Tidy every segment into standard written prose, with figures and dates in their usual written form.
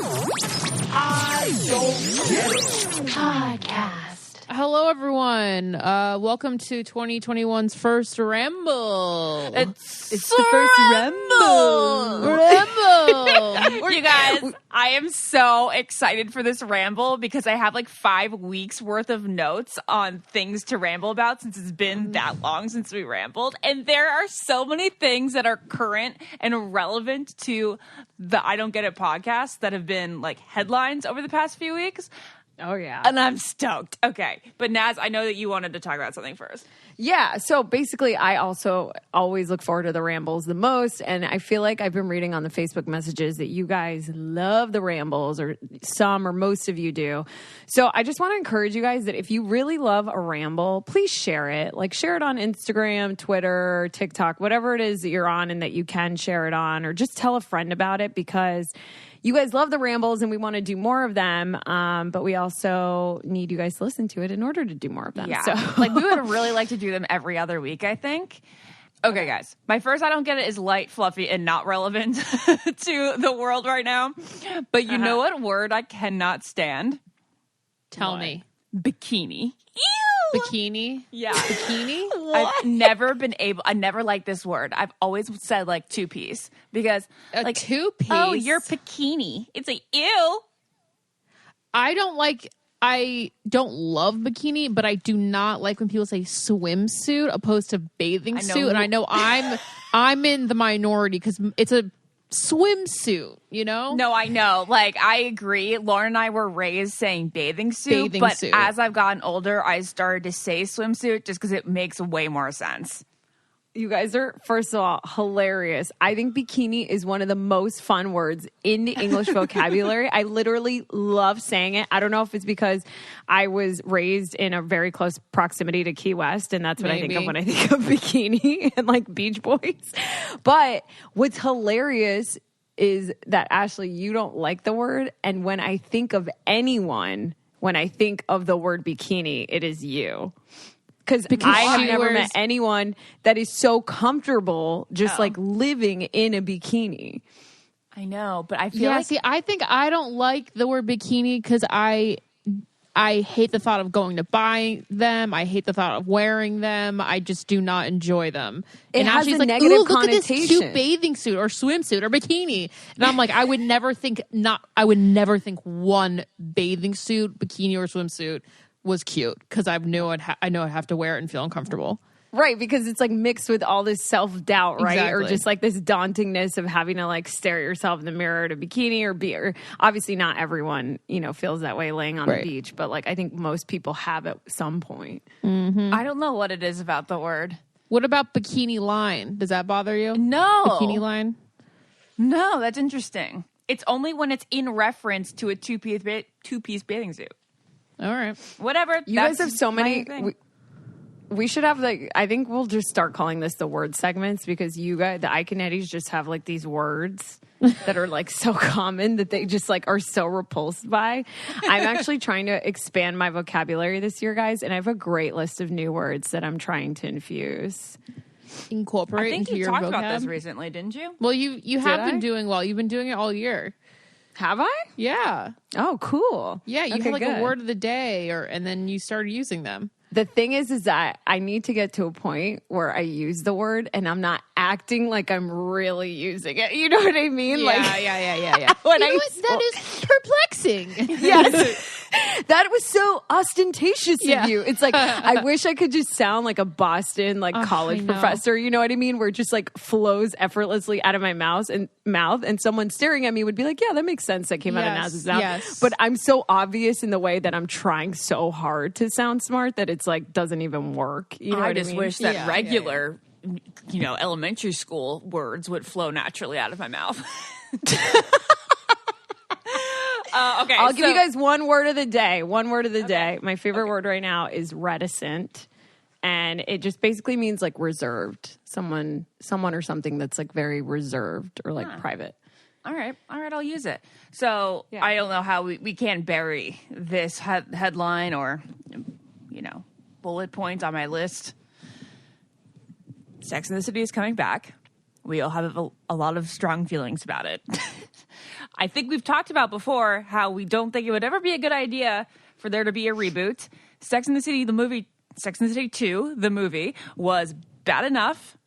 I don't get it. Podcast. Hello, everyone. Welcome to 2021's first ramble. It's the first ramble. You guys, I am so excited for this ramble because I have like 5 weeks worth of notes on things to ramble about since it's been that long since we rambled. And there are so many things that are current and relevant to the I Don't Get It podcast that have been like headlines over the past few weeks. Oh, yeah. And I'm stoked. Okay. But Naz, I know that you wanted to talk about something first. Yeah. So basically, I also always look forward to the rambles the most. And I feel like I've been reading on the Facebook messages that you guys love the rambles, or some or most of you do. So I just want to encourage you guys that if you really love a ramble, please share it. Like, share it on Instagram, Twitter, TikTok, whatever it is that you're on and that you can share it on, or just tell a friend about it, because you guys love the rambles and we want to do more of them, but we also need you guys to listen to it in order to do more of them. Yeah. So, like, we would really like to do them every other week, I think. Okay, guys. My first I Don't Get It is light, fluffy, and not relevant to the world right now. But you know what word I cannot stand? Tell me. Bikini. Bikini? Yeah. Bikini? I've never been able, I never liked this word. I've always said like two-piece because like two-piece? Oh, you're bikini. It's like, ew. I don't love bikini, but I do not like when people say swimsuit opposed to bathing suit. And I know I'm in the minority because it's a swimsuit, you know? No, I know. Like, I agree. Lauren and I were raised saying bathing suit. Suit. As I've gotten older, I started to say swimsuit just because it makes way more sense. you guys are, first of all, hilarious. I think bikini is one of the most fun words in the English vocabulary. I literally love saying it. I don't know if it's because I was raised in a very close proximity to Key West, and that's what I think of when I think of bikini and like Beach Boys. But what's hilarious is that, Ashley, you don't like the word. And when I think of anyone, when I think of the word bikini, it is you. Because I have never met anyone that is so comfortable just like living in a bikini. I know, but I feel like... See, I think I don't like the word bikini because I hate the thought of going to buy them. I hate the thought of wearing them. I just do not enjoy them. It and has a like, negative look connotation. at this cute bathing suit or swimsuit or bikini. And I'm like, I would never think one bathing suit, bikini, or swimsuit was cute because I know I'd have to wear it and feel uncomfortable. Right, because it's like mixed with all this self-doubt, right? Exactly. Or just like this dauntingness of having to like stare at yourself in the mirror at a bikini or obviously not everyone, feels that way laying on the beach, but like I think most people have at some point. Mm-hmm. I don't know what it is about the word. What about bikini line? Does that bother you? No. Bikini line? No, that's interesting. It's only when it's in reference to a two-piece bathing suit. All right. Whatever. You guys have so many... We should have I think we'll just start calling this the word segments because you guys, the Iconettis, just have like these words that are like so common that they just like are so repulsed by. I'm actually trying to expand my vocabulary this year, guys, and I have a great list of new words that I'm trying to infuse. Incorporate I think into you your talked vocab. about this recently, didn't you? Well, you have been doing well. You've been doing it all year. Have I? Yeah. Oh, cool. Yeah, you had like a word of the day and then you started using them. The thing is that I need to get to a point where I use the word and I'm not acting like I'm really using it. You know what I mean? Yeah. When that is perplexing. Yes. That was so ostentatious of you. It's like, I wish I could just sound like a Boston, college professor. You know what I mean? Where it just like flows effortlessly out of my mouth and someone staring at me would be like, yeah, that makes sense. That came out of Naz's mouth. Yes. But I'm so obvious in the way that I'm trying so hard to sound smart that it's like, doesn't even work. You know what I just mean? wish that regular, elementary school words would flow naturally out of my mouth. Okay, I'll give you guys one word of the day. One word of the day. My favorite word right now is reticent. And it just basically means like reserved. Someone or something that's like very reserved or like private. All right, I'll use it. So I don't know how we can't bury this headline or, bullet points on my list. Sex and the City is coming back. We all have a lot of strong feelings about it. I think we've talked about before how we don't think it would ever be a good idea for there to be a reboot. Sex and the City 2, the movie, was bad enough.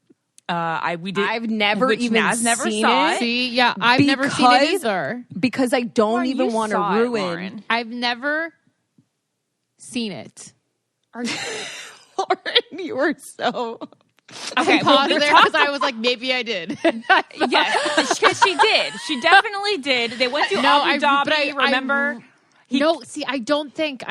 I've never even never seen saw it. it. See, yeah, I've never seen it either. Because I don't Lauren, even you want to saw it, ruin. Lauren. I've never seen it. Lauren, you were so. Okay, well, pause we there talked- because I was like, maybe I did. Yes, because she did. She definitely did. They went to Abu Dhabi, remember? No, see, I don't think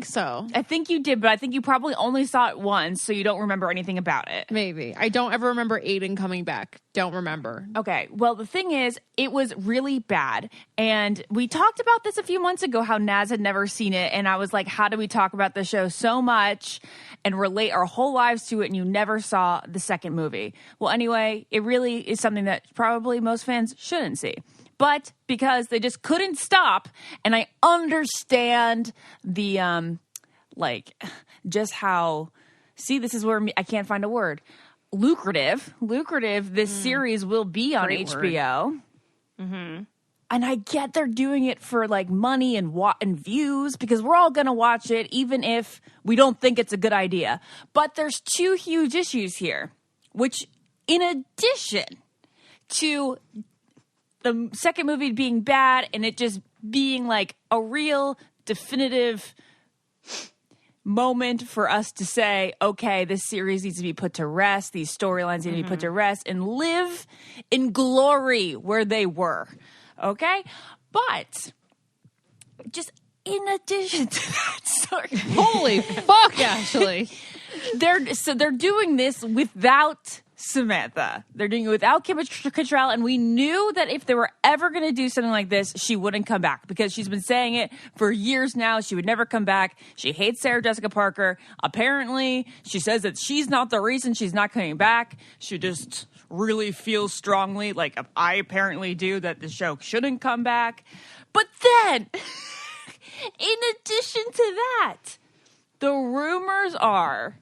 so. I think you did, but I think you probably only saw it once, so you don't remember anything about it. Maybe. I don't ever remember Aiden coming back. Don't remember. Okay, well, the thing is, it was really bad. And we talked about this a few months ago, how Naz had never seen it. And I was like, how do we talk about the show so much and relate our whole lives to it, and you never saw the second movie? Well, anyway, it really is something that probably most fans shouldn't see. But because they just couldn't stop, and I understand the, just how, see, this is where I can't find a word. Lucrative, this series will be on Great HBO. Mm-hmm. And I get they're doing it for, like, money and views, because we're all going to watch it, even if we don't think it's a good idea. But there's two huge issues here, which, in addition to the second movie being bad and it just being like a real definitive moment for us to say, okay, this series needs to be put to rest. These storylines need to be put to rest and live in glory where they were. Okay? But just in addition to that, sorry. Holy fuck, Ashley. They're doing this without Samantha. They're doing it without Kim Cattrall, and we knew that if they were ever going to do something like this, she wouldn't come back, because she's been saying it for years now. She would never come back. She hates Sarah Jessica Parker. Apparently, she says that she's not the reason she's not coming back. She just really feels strongly, like I apparently do, that the show shouldn't come back. But then, in addition to that, the rumors are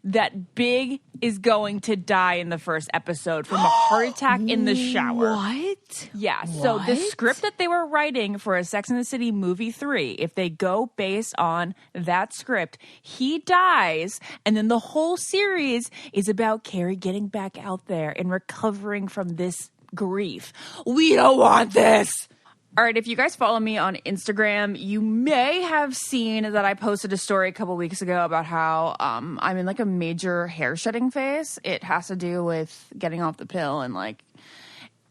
that Big is going to die in the first episode from a heart attack in the shower. What? Yeah, so the script that they were writing for a Sex and the City movie 3, if they go based on that script, he dies, and then the whole series is about Carrie getting back out there and recovering from this grief. We don't want this! All right, if you guys follow me on Instagram, you may have seen that I posted a story a couple weeks ago about how I'm in like a major hair shedding phase. It has to do with getting off the pill and like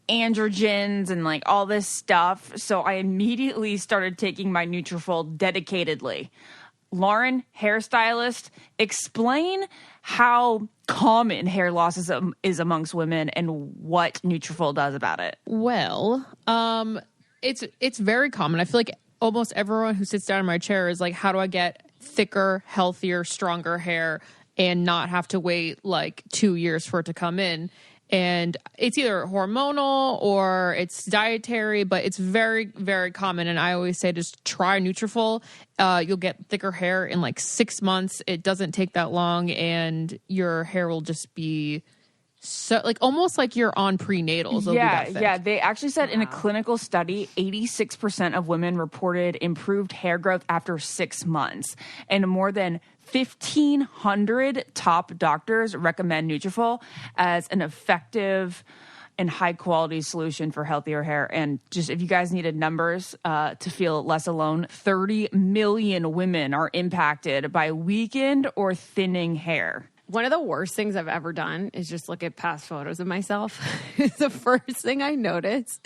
androgens and like all this stuff. So I immediately started taking my Nutrafol dedicatedly. Lauren, hairstylist, explain how common hair loss is amongst women and what Nutrafol does about it. Well, It's very common. I feel like almost everyone who sits down in my chair is like, how do I get thicker, healthier, stronger hair and not have to wait like 2 years for it to come in? And it's either hormonal or it's dietary, but it's very, very common. And I always say just try Nutrafol. You'll get thicker hair in like 6 months. It doesn't take that long, and your hair will just be so like almost like you're on prenatals. Yeah. They actually said in a clinical study, 86% of women reported improved hair growth after 6 months, and more than 1,500 top doctors recommend Nutrafol as an effective and high quality solution for healthier hair. And just if you guys needed numbers to feel less alone, 30 million women are impacted by weakened or thinning hair. One of the worst things I've ever done is just look at past photos of myself. The first thing I notice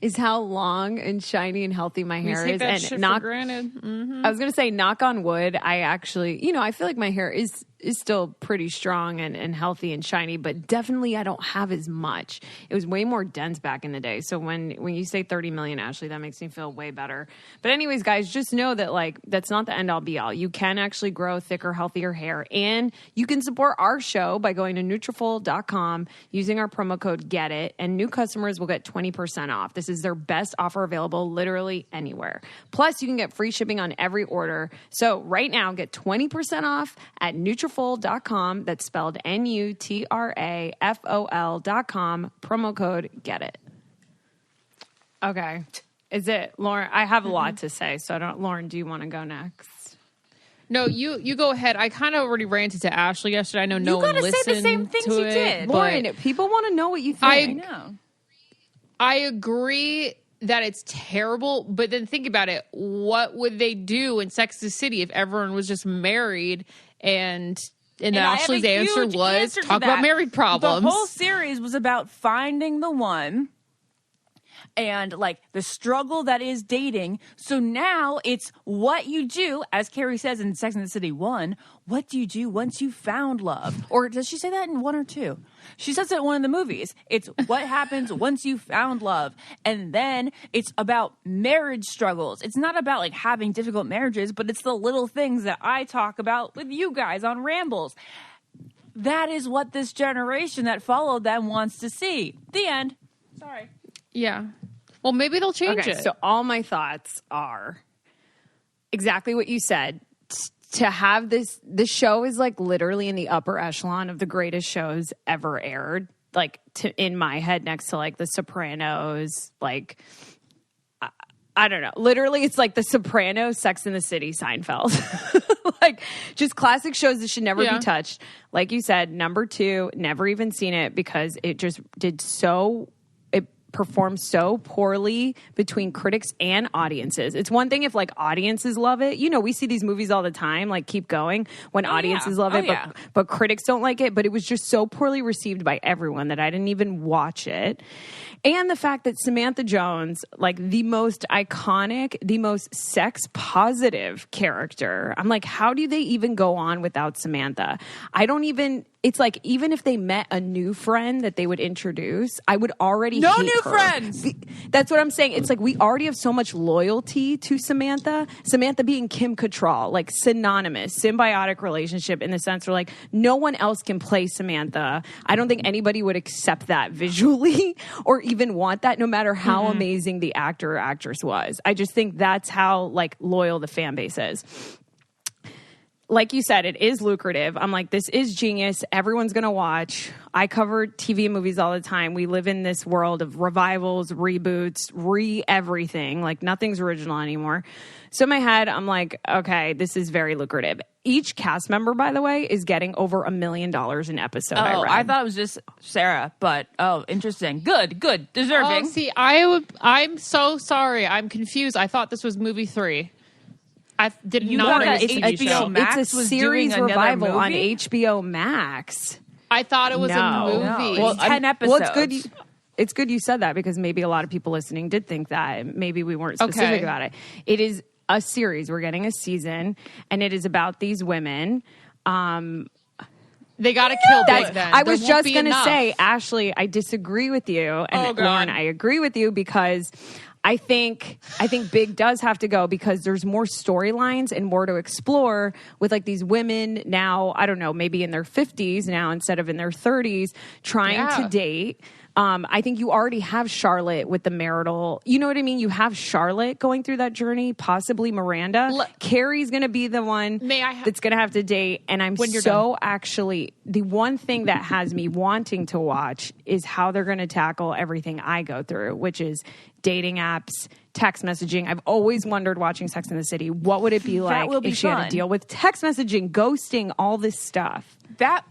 is how long and shiny and healthy my hair is. That and shit not for granted. Mm-hmm. I was going to say, knock on wood, I actually, I feel like my hair is still pretty strong and healthy and shiny, but definitely I don't have as much. It was way more dense back in the day. So when you say 30 million, Ashley, that makes me feel way better. But anyways, guys, just know that like that's not the end all be all. You can actually grow thicker, healthier hair, and you can support our show by going to Nutrafol.com using our promo code GETIT, and new customers will get 20% off. This is their best offer available literally anywhere. Plus, you can get free shipping on every order. So right now, get 20% off at Nutrafol.com nutrafol.com. That's spelled NUTRAFOL.com. Promo code GET IT. Okay. Is it, Lauren? I have a lot to say, so Lauren, do you want to go next? No, you go ahead. I kind of already ranted to Ashley yesterday. I know no one listened say the same things to you it, did. Lauren, people want to know what you think. I know. I agree that it's terrible, but then think about it. What would they do in Sex and the City if everyone was just married and Ashley's answer was talk about married problems? The whole series was about finding the one and like the struggle that is dating. So now it's what you do, as Carrie says in Sex and the City 1, what do you do once you found love? Or does she say that in 1 or 2? She says it in one of the movies. It's what happens once you found love. And then it's about marriage struggles. It's not about like having difficult marriages, but it's the little things that I talk about with you guys on Rambles. That is what this generation that followed them wants to see. The end. Sorry. Yeah. Well, maybe they'll change it. So all my thoughts are exactly what you said. To have this show is like literally in the upper echelon of the greatest shows ever aired. Like in my head, next to like The Sopranos, like I don't know. Literally, it's like The Sopranos, Sex and the City, Seinfeld. Like just classic shows that should never be touched. Like you said, number 2, never even seen it because it just performed so poorly between critics and audiences. It's one thing if like audiences love it. You know, we see these movies all the time, like Keep Going, when audiences love it, but critics don't like it. But it was just so poorly received by everyone that I didn't even watch it. And the fact that Samantha Jones, like the most iconic, the most sex positive character, I'm like, how do they even go on without Samantha? It's like, even if they met a new friend that they would introduce, I would already hate her. No new friends. That's what I'm saying. It's like, we already have so much loyalty to Samantha. Samantha being Kim Cattrall, like synonymous, symbiotic relationship in the sense where like no one else can play Samantha. I don't think anybody would accept that visually or even want that, no matter how amazing the actor or actress was. I just think that's how like loyal the fan base is. Like you said, it is lucrative. I'm like, this is genius. Everyone's going to watch. I cover TV and movies all the time. We live in this world of revivals, reboots, everything. Like nothing's original anymore. So in my head, I'm like, okay, this is very lucrative. Each cast member, by the way, is getting over $1 million an episode. I thought it was just Sarah, but interesting. Good, deserving. Oh, see, I'm so sorry. I'm confused. I thought this was movie 3. I did not know it's HBO Max. It's a series revival on HBO Max. I thought it was a movie. No. Well, 10 episodes. Well, it's good you said that because maybe a lot of people listening did think that. Maybe we weren't specific about it. It is a series. We're getting a season, and it is about these women. They got to kill Big then. I was just going to say, Ashley, I disagree with you. And Lauren, I agree with you because I think Big does have to go because there's more storylines and more to explore with like these women now, I don't know, maybe in their 50s now instead of in their 30s trying to date. I think you already have Charlotte with the marital, you know what I mean? You have Charlotte going through that journey, possibly Miranda. Carrie's going to be the one that's going to have to date. And I'm actually, the one thing that has me wanting to watch is how they're going to tackle everything I go through, which is dating apps, text messaging. I've always wondered watching Sex and the City, what would it be like if she had to deal with text messaging, ghosting, all this stuff? I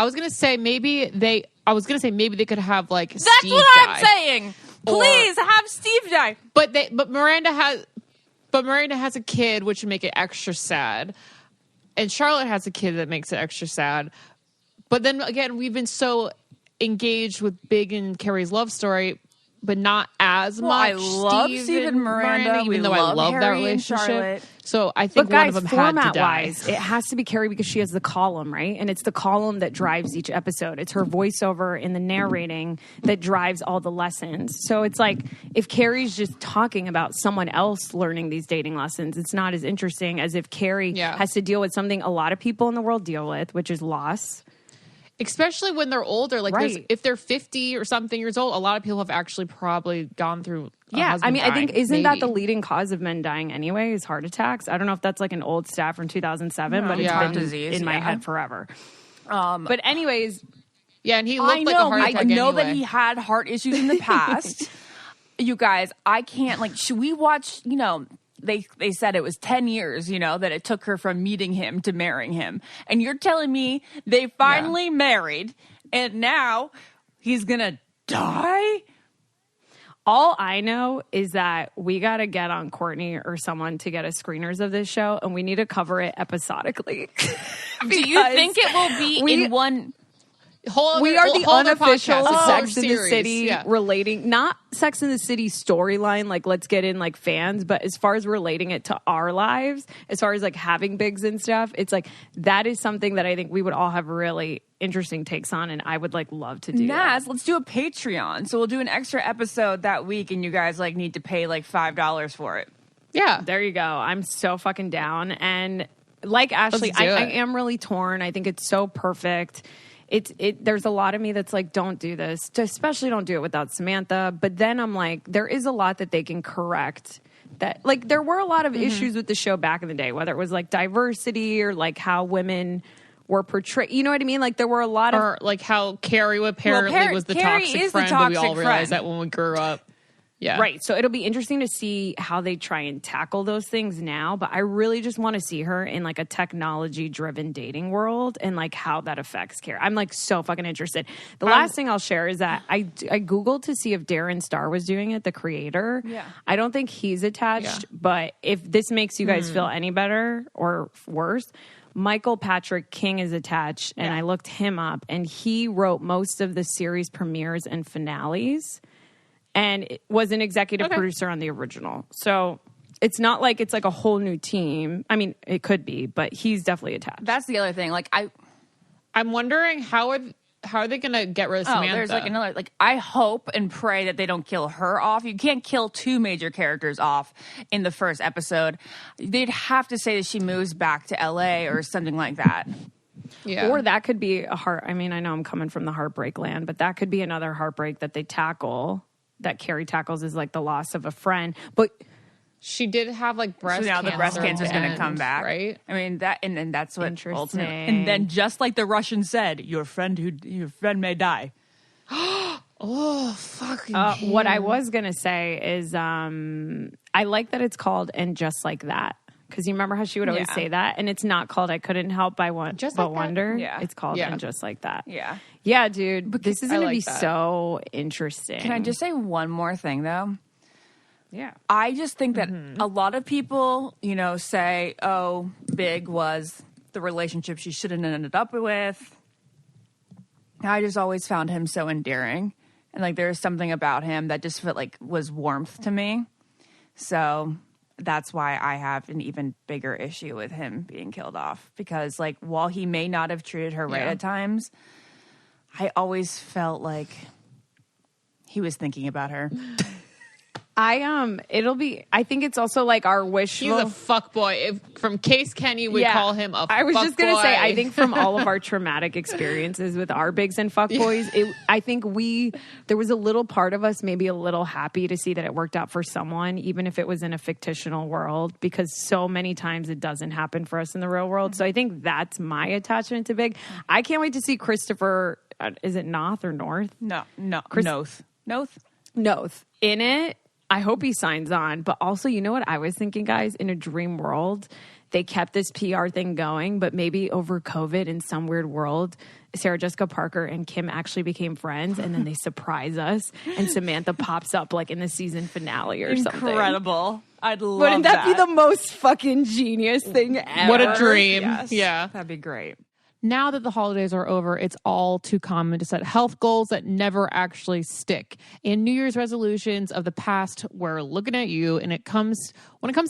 was going to say maybe they could have like That's Steve what die. I'm saying. Please have Steve die. But Miranda has a kid, which would make it extra sad. And Charlotte has a kid that makes it extra sad. But then again, we've been so engaged with Big and Carrie's love story, but not as much. I love Steve and Miranda, even though I love Harry that relationship. Charlotte. So I think one of them had to die. It has to be Carrie because she has the column, right? And it's the column that drives each episode. It's her voiceover in the narrating that drives all the lessons. So it's like if Carrie's just talking about someone else learning these dating lessons, it's not as interesting as if Carrie has to deal with something a lot of people in the world deal with, which is loss. Especially when they're older. Like, Right. if they're 50 or something years old, a lot of people have actually probably gone through a Yeah, husband I think dying, isn't that maybe. the leading cause of men dying anyway? Is heart attacks? I don't know if that's like an old stat from 2007, but it's Yeah. been Disease, in my yeah. head forever. But anyways, Yeah, and he looked I like a know. heart I attack know anyway. that he had heart issues in the past. You guys, I can't, like, should we watch, you know, they said it was 10 years, you know, that it took her from meeting him to marrying him. And you're telling me they finally married and now he's going to die? all I know is that we got to get on Courtney or someone to get us screeners of this show, and we need to cover it episodically. Do you think it will be in one... We are the unofficial Sex in the series. City relating, not Sex in the City storyline, like let's get in like fans, but as far as relating it to our lives, as far as like having bigs and stuff, it's like that is something that I think we would all have really interesting takes on, and I would like love to do that. Let's do a Patreon. So we'll do an extra episode that week, and you guys like need to pay like $5 for it. Yeah. There you go. I'm so fucking down. And like Ashley, Let's do I it. am really torn. I think it's so perfect. There's a lot of me that's like, don't do this, especially don't do it without Samantha. But then I'm like, there is a lot that they can correct. That like there were a lot of issues with the show back in the day, whether it was like diversity or like how women were portrayed. You know what I mean? Like there were a lot of Or like how Carrie apparently was the Carrie toxic is the friend, but we all toxic realized friend. that when we grew up. Yeah. Right. So it'll be interesting to see how they try and tackle those things now. But I really just want to see her in like a technology driven dating world and like how that affects Carrie. I'm like so fucking interested. The last thing I'll share is that I Googled to see if Darren Star was doing it, the creator. Yeah. I don't think he's attached, but if this makes you guys feel any better or worse, Michael Patrick King is attached, and I looked him up, and he wrote most of the series premieres and finales. And it was an executive producer on the original. So it's not like it's like a whole new team. I mean, it could be, but he's definitely attached. That's the other thing. Like I'm wondering how are they going to get rid of Samantha? there's like another, like I hope and pray that they don't kill her off. You can't kill two major characters off in the first episode. They'd have to say that she moves back to LA or something like that. Yeah. Or that could be I mean, I know I'm coming from the heartbreak land, but that could be another heartbreak that they tackle, that Carrie tackles, is like the loss of a friend. But she did have like breast So now cancer. the breast cancer is going to come back, right? I mean that, and that's what Interesting. ultimately. And then, just like the Russian said, your friend may die. Oh, fucking what I was going to say is I like that it's called And Just Like That. Because you remember how she would always say that? And it's not called I Couldn't Help But Like That? Wonder. Yeah. It's called Yeah. And Just Like That. Yeah. Yeah, dude. This is I going to like be that. so interesting. Can I just say one more thing though? Yeah. I just think that a lot of people, you know, say, "Oh, Big was the relationship she shouldn't have ended up with." I just always found him so endearing, and like there's something about him that just felt like was warmth to me. So that's why I have an even bigger issue with him being killed off, because like while he may not have treated her right at times, I always felt like he was thinking about her. I think it's also like our wish. He's a fuck boy. From Case Kenny, we call him a I was fuck just going to boy. say, I think from all of our traumatic experiences with our bigs and fuck boys, I think there was a little part of us maybe a little happy to see that it worked out for someone, even if it was in a fictional world, because so many times it doesn't happen for us in the real world. So I think that's my attachment to Big. I can't wait to see Christopher, is it Noth or North? Noth In it. I hope he signs on. But also, you know what I was thinking, guys? In a dream world, they kept this PR thing going, but maybe over COVID in some weird world, Sarah Jessica Parker and Kim actually became friends, and then they surprise us, and Samantha pops up like in the season finale or something. Incredible. I'd love Wouldn't that be the most fucking genius thing ever? What a dream. Yes. Yeah. That'd be great. Now that the holidays are over, it's all too common to set health goals that never actually stick. And New Year's resolutions of the past were looking at you, and when it comes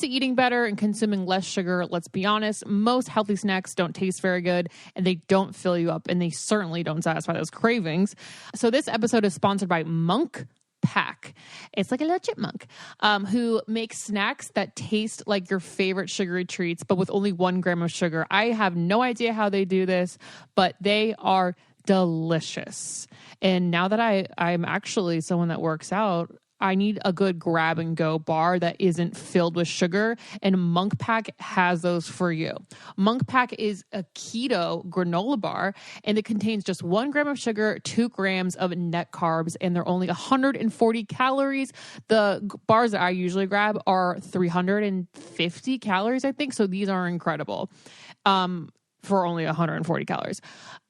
to eating better and consuming less sugar, let's be honest, most healthy snacks don't taste very good, and they don't fill you up, and they certainly don't satisfy those cravings. So this episode is sponsored by Monk Pack. It's like a little chipmunk who makes snacks that taste like your favorite sugary treats, but with only 1 gram of sugar. I have no idea how they do this, but they are delicious. And now that I'm actually someone that works out, I need a good grab and go bar that isn't filled with sugar, and Monk Pack has those for you. Monk Pack is a keto granola bar, and it contains just 1 gram of sugar, 2 grams of net carbs, and they're only 140 calories. The bars that I usually grab are 350 calories, I think. So these are incredible. For only 140 calories.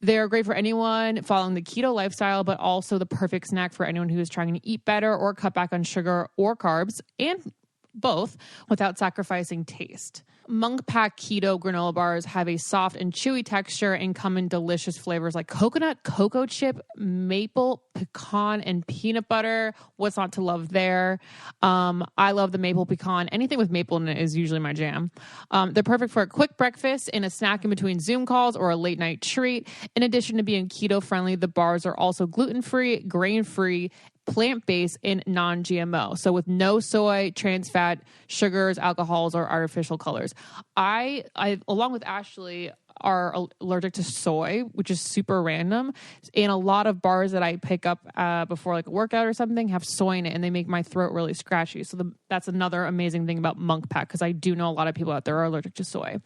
They're great for anyone following the keto lifestyle, but also the perfect snack for anyone who is trying to eat better or cut back on sugar or carbs, and both without sacrificing taste. Monk Pack Keto granola bars have a soft and chewy texture and come in delicious flavors like coconut, cocoa chip, maple, pecan, and peanut butter. What's not to love there? I love the maple pecan. Anything with maple in it is usually my jam. They're perfect for a quick breakfast and a snack in between Zoom calls or a late night treat. In addition to being keto friendly, the bars are also gluten-free, grain-free, plant-based, and non-GMO. So with no soy, trans fat, sugars, alcohols, or artificial colors. I along with Ashley, are allergic to soy, which is super random. And a lot of bars that I pick up before like a workout or something have soy in it, and they make my throat really scratchy. So that's another amazing thing about Monk Pack, because I do know a lot of people out there are allergic to soy.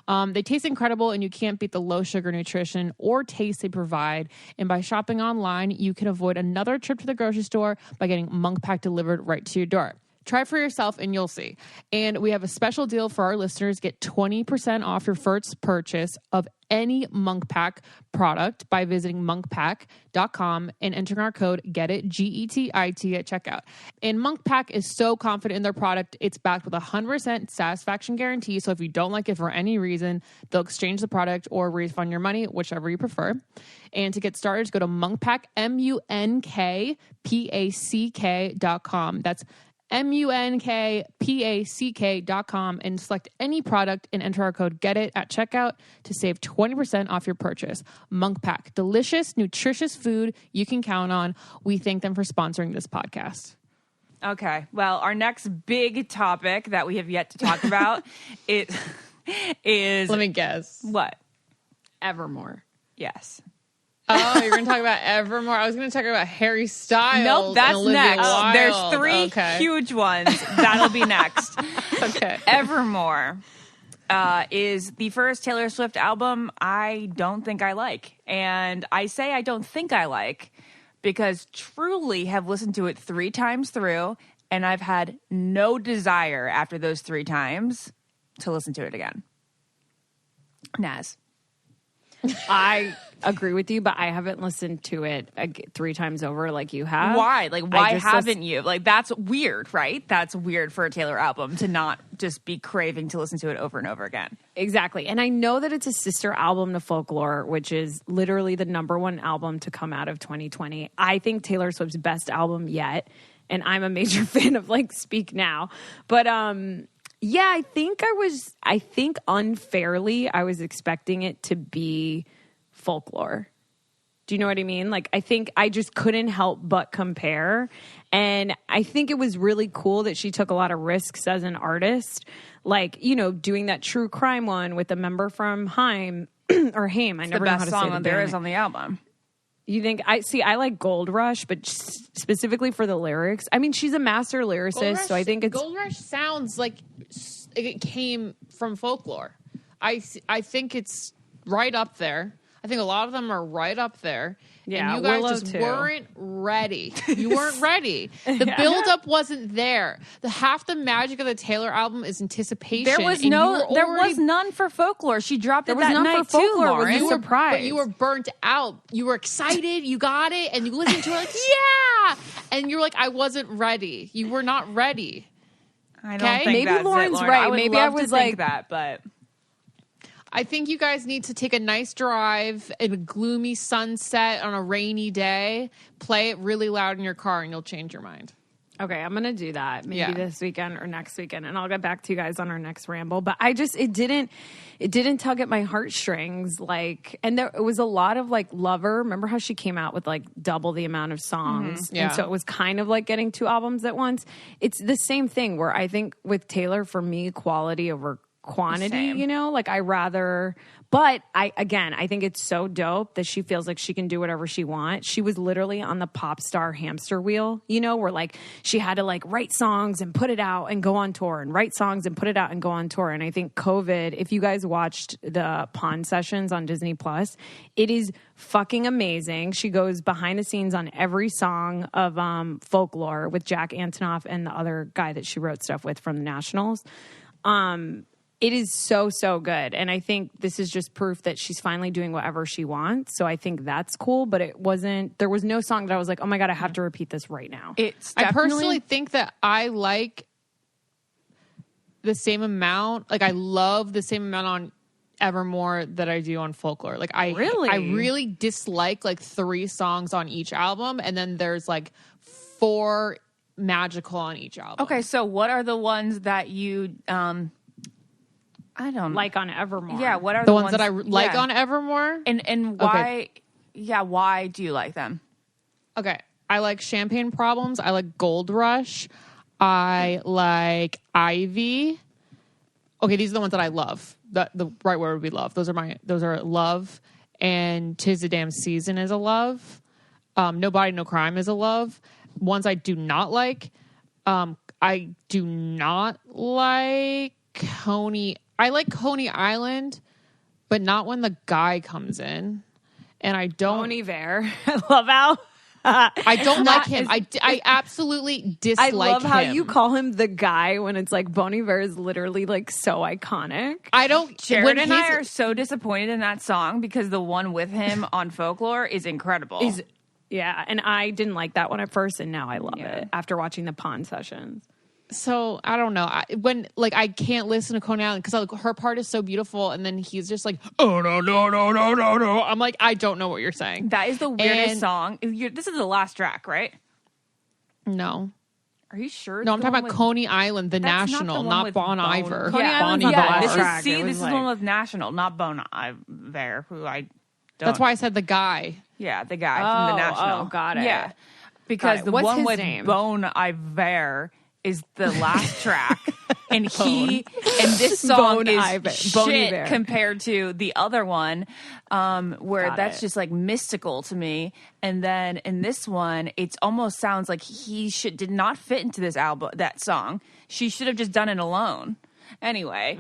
They taste incredible, and you can't beat the low sugar nutrition or taste they provide. And by shopping online, you can avoid another trip to the grocery store by getting Monk Pack delivered right to your door. Try for yourself and you'll see. And we have a special deal for our listeners. Get 20% off your first purchase of any Monk Pack product by visiting monkpack.com and entering our code GETIT, GETIT at checkout. And Monk Pack is so confident in their product, it's backed with a 100% satisfaction guarantee. So if you don't like it for any reason, they'll exchange the product or refund your money, whichever you prefer. And to get started, just go to monkpack, monkpack.com. That's monkpack.com and select any product and enter our code GETIT at checkout to save 20% off your purchase. Monk Pack, delicious, nutritious food you can count on. We thank them for sponsoring this podcast. Okay, well, our next big topic that we have yet to talk about is... Let me guess. What? Evermore. Yes. Oh, you're going to talk about Evermore? I was going to talk about Harry Styles. Nope, that's Olivia next. Wilde. There's 3 huge ones. That'll be next. Okay. Evermore is the first Taylor Swift album I don't think I like. And I say I don't think I like because truly have listened to it 3 times through, and I've had no desire after those 3 times to listen to it again. Naz. I agree with you, but I haven't listened to it 3 times over like you have. Why? Like, why haven't you? Like, that's weird, right? That's weird for a Taylor album to not just be craving to listen to it over and over again. Exactly. And I know that it's a sister album to Folklore, which is literally the #1 album to come out of 2020. I think Taylor Swift's best album yet. And I'm a major fan of like Speak Now. But yeah, I think unfairly, I was expecting it to be Folklore. Do you know what I mean? Like, I think I just couldn't help but compare. And I think it was really cool that she took a lot of risks as an artist. Like, you know, doing that true crime one with a member from Haim or Haim. I never know how to say the best song there is on the album. You think I like Gold Rush, but specifically for the lyrics. I mean, she's a master lyricist, so I think it's Gold Rush sounds like it came from Folklore. I think it's right up there. I think a lot of them are right up there. Yeah, and you guys Willow just too. weren't ready. You weren't ready. The build-up wasn't there. Half the magic of the Taylor album is anticipation. There was none for Folklore. She dropped it that night too, Lauren. You were surprised. But you were burnt out. You were excited. You got it, and you listened to it like, yeah. And you're like, I wasn't ready. You were not ready. I don't think maybe that's Lauren's Lauren. right. I Maybe I was like that, but I think you guys need to take a nice drive in a gloomy sunset on a rainy day, play it really loud in your car, and you'll change your mind. Okay, I'm going to do that maybe this weekend or next weekend, and I'll get back to you guys on our next ramble. But it didn't tug at my heartstrings. Like, and it was a lot of like Lover. Remember how she came out with like double the amount of songs? Mm-hmm. Yeah. And so it was kind of like getting 2 albums at once. It's the same thing where I think with Taylor, for me, quality over quantity, Same. you know? Like, but I think it's so dope that she feels like she can do whatever she wants. She was literally on the pop star hamster wheel, you know, where like she had to like write songs and put it out and go on tour and write songs and put it out and go on tour. And I think COVID, if you guys watched the Pawn Sessions on Disney Plus, it is fucking amazing. She goes behind the scenes on every song of Folklore with Jack Antonoff and the other guy that she wrote stuff with from the Nationals. It is so, so good. And I think this is just proof that she's finally doing whatever she wants. So I think that's cool. But there was no song that I was like, oh my God, I have to repeat this right now. I personally think that I like the same amount. Like, I love the same amount on Evermore that I do on Folklore. Like, I really dislike like 3 songs on each album. And then there's like 4 magical on each album. Okay, so what are the ones that you... I don't like on Evermore. Yeah, what are the ones that I like on Evermore? And why? Okay. Yeah, why do you like them? Okay, I like Champagne Problems. I like Gold Rush. I like Ivy. Okay, these are the ones that I love. The right word would be love. Those are love. And 'Tis a Damn Season is a love. No Body, No Crime is a love. Ones I do not like. I do not like Coney. I like Coney Island, but not when the guy comes in. And I don't... Bon Iver. I love how... I don't like him. I absolutely dislike him. I love how you call him the guy when it's like Bon Iver is literally like so iconic. I don't... Jared and I are so disappointed in that song because the one with him on Folklore is incredible. Yeah, and I didn't like that one at first, and now I love it after watching the Pawn Sessions. So I don't know. I can't listen to Coney Island because her part is so beautiful, and then he's just like, oh no no no no no no. I'm like, I don't know what you're saying. That is the weirdest song. This is the last track, right? No. Are you sure? No, I'm talking about Coney Island, the National, not Bon Iver. Coney Island, Bon Iver. This is the one with National, not Bon Iver, who I don't. That's why I said the guy. Yeah, the guy from the National. Oh, got it. Yeah, because the What's one his with name? Bon Iver is the last track, and this song is shit compared to the other one, where that's just like mystical to me. And then in this one, it almost sounds like did not fit into this album. That song, she should have just done it alone. Anyway,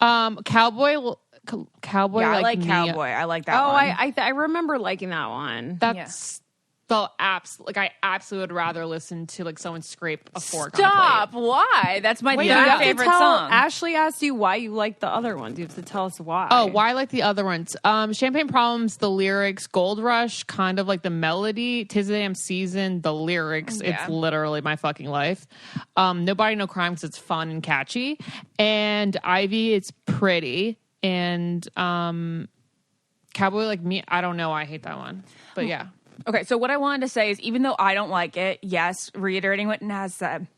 Cowboy. Yeah, I like Cowboy. I like that one. I remember liking that one. That's the apps. Like, I absolutely would rather listen to like someone scrape a fork. Stop! On a plate. Why? That's my favorite song. Ashley asked you why you like the other ones. You have to tell us why. Oh, why I like the other ones? Champagne Problems, the lyrics. Gold Rush, kind of like the melody. 'Tis a Damn Season, the lyrics. Yeah. It's literally my fucking life. No Body, No Crime because it's fun and catchy. And Ivy, it's pretty. And Cowboy Like Me, I don't know. I hate that one. But yeah. Okay, so what I wanted to say is, even though I don't like it, yes, reiterating what Naz said,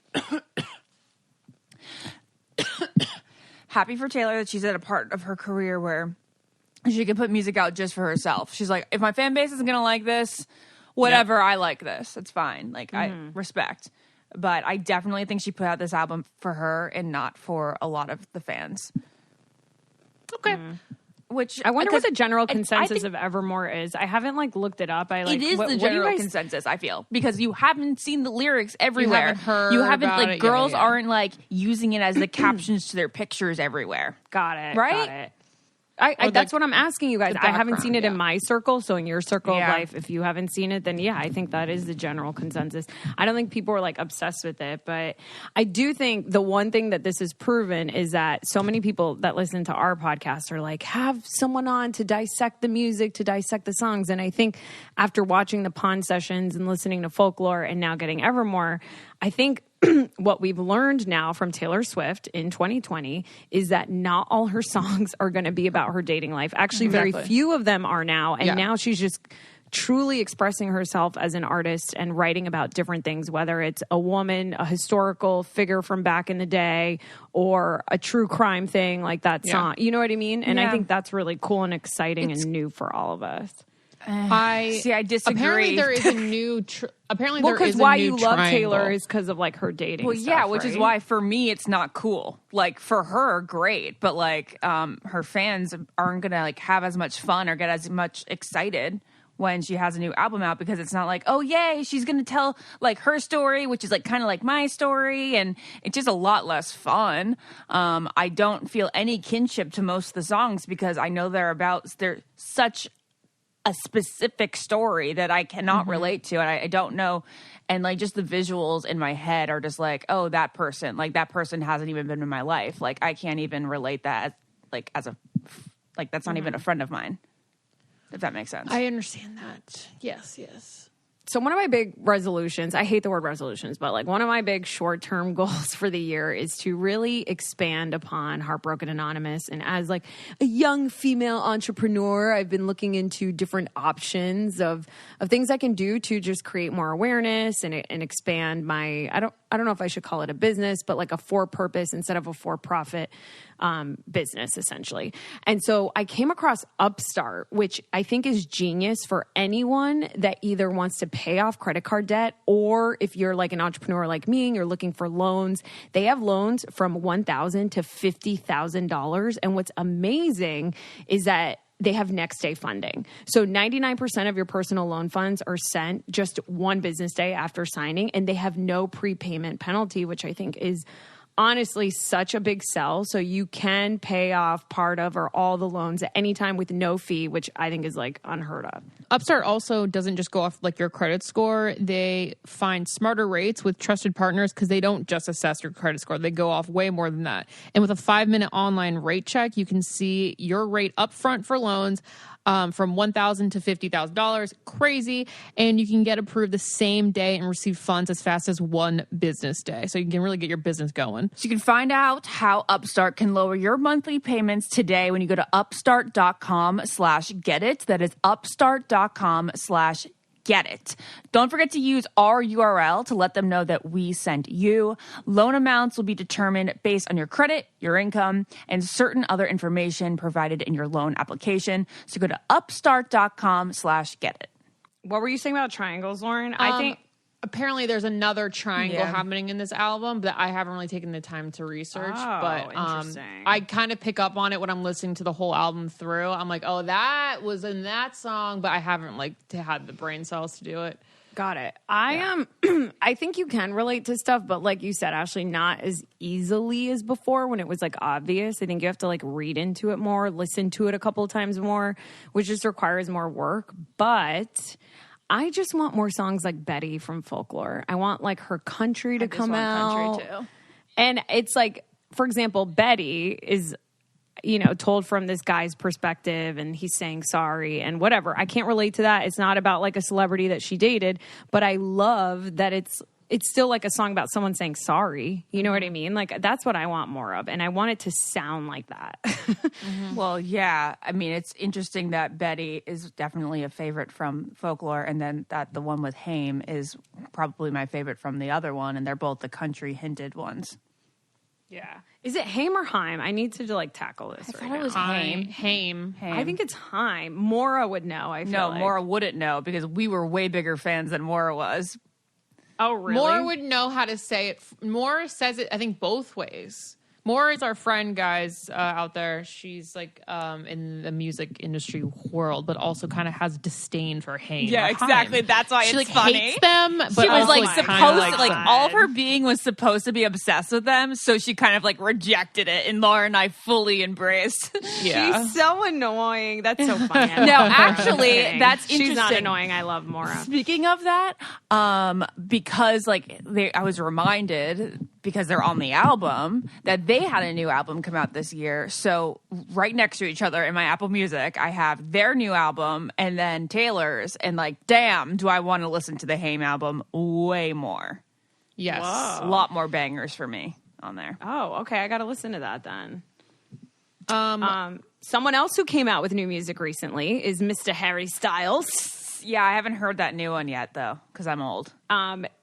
happy for Taylor that she's at a part of her career where she can put music out just for herself. She's like, if my fan base isn't going to like this, whatever, I like this. It's fine. Like, I respect. But I definitely think she put out this album for her and not for a lot of the fans. Okay. Which I wonder what the general consensus of Evermore is. I haven't looked it up. It is the general consensus, I feel, because you haven't seen the lyrics everywhere. You haven't heard. You haven't about it. girls aren't using it as the captions to their pictures everywhere. Got it. Right? Got it. That's what I'm asking you guys. I haven't seen it in my circle, so in your circle of life, if you haven't seen it, then I think that is the general consensus. I don't think people are obsessed with it, but I do think the one thing that this has proven is that so many people that listen to our podcast are like, have someone on to dissect the music, to dissect the songs. And I think after watching the Pawn Sessions and listening to Folklore and now getting Evermore, I think what we've learned now from Taylor Swift in 2020 is that not all her songs are going to be about her dating life. Actually, very few of them are now. And now she's just truly expressing herself as an artist and writing about different things, whether it's a woman, a historical figure from back in the day, or a true crime thing like that song. You know what I mean? And I think that's really cool and exciting and new for all of us. I disagree. Apparently, there is a new. Apparently, there is a new because why you love triangle. Taylor is because of like her dating. Well, stuff, yeah, which is right? why for me it's not cool. Like for her, great, but like her fans aren't gonna like have as much fun or get as much excited when she has a new album out, because it's not like, oh yay, she's gonna tell like her story, which is like kind of like my story, and it's just a lot less fun. I don't feel any kinship to most of the songs because I know they're such a specific story that I cannot relate to, and I don't know. And like just the visuals in my head are just like, oh, that person hasn't even been in my life. Like I can't even relate that that's not even a friend of mine. If that makes sense. I understand that. Yes. So one of my big resolutions, I hate the word resolutions, but like one of my big short-term goals for the year is to really expand upon Heartbroken Anonymous. And as like a young female entrepreneur, I've been looking into different options of things I can do to just create more awareness and expand my, I don't know if I should call it a business, but like a for-purpose instead of a for-profit business, essentially. And so I came across Upstart, which I think is genius for anyone that either wants to pay off credit card debt, or if you're like an entrepreneur like me and you're looking for loans. They have loans from $1,000 to $50,000. And what's amazing is that they have next day funding. So 99% of your personal loan funds are sent just one business day after signing, and they have no prepayment penalty, which I think is honestly such a big sell. So you can pay off part of or all the loans at any time with no fee, which I think is like unheard of. Upstart also doesn't just go off like your credit score. They find smarter rates with trusted partners because they don't just assess your credit score. They go off way more than that. And with a 5-minute online rate check, you can see your rate upfront for loans from $1,000 to $50,000. Crazy. And you can get approved the same day and receive funds as fast as one business day. So you can really get your business going. So you can find out how Upstart can lower your monthly payments today when you go to upstart.com/getit. That is upstart.com/getit. Don't forget to use our URL to let them know that we sent you. Loan amounts will be determined based on your credit, your income, and certain other information provided in your loan application. So go to upstart.com/getit. What were you saying about triangles, Lauren? I think apparently there's another triangle happening in this album that I haven't really taken the time to research. But interesting. I kind of pick up on it when I'm listening to the whole album through. I'm like, oh, that was in that song, but I haven't had the brain cells to do it. Got it. I think you can relate to stuff, but like you said, Ashley, not as easily as before when it was like obvious. I think you have to like read into it more, listen to it a couple of times more, which just requires more work. But I just want more songs like Betty from Folklore. I want like her country to come out. Country too. And it's like, for example, Betty is, told from this guy's perspective, and he's saying sorry and whatever. I can't relate to that. It's not about like a celebrity that she dated, but I love that it's still like a song about someone saying sorry. You know what I mean? Like that's what I want more of, and I want it to sound like that. Well, yeah. I mean, it's interesting that Betty is definitely a favorite from Folklore, and then that the one with Haim is probably my favorite from the other one, and they're both the country hinted ones. Yeah. Is it Haim or Haim? I need to like tackle this. I thought it was Haim. Haim. I think it's Haim. Maura would know. Maura wouldn't know because we were way bigger fans than Maura was. Oh, really? Maura would know how to say it. Maura says it, I think, both ways. Maura is our friend, guys, out there. She's like in the music industry world, but also kind of has disdain for Haim. Yeah, exactly. Haim. That's why she it's like funny. Hates them, but she was also like kinda supposed to, like them. all of her being was supposed to be obsessed with them, so she kind of like rejected it, and Laura and I fully embraced. Yeah. She's so annoying. That's so funny. No, actually, that's interesting. She's not annoying. I love Maura. Speaking of that, because I was reminded, because they're on the album, that they had a new album come out this year. So right next to each other in my Apple Music, I have their new album and then Taylor's, and like, damn, do I want to listen to the Haim album way more. Yes. A lot more bangers for me on there. Oh, okay. I got to listen to that then. Someone else who came out with new music recently is Mr. Harry Styles. Yeah, I haven't heard that new one yet, though, because I'm old.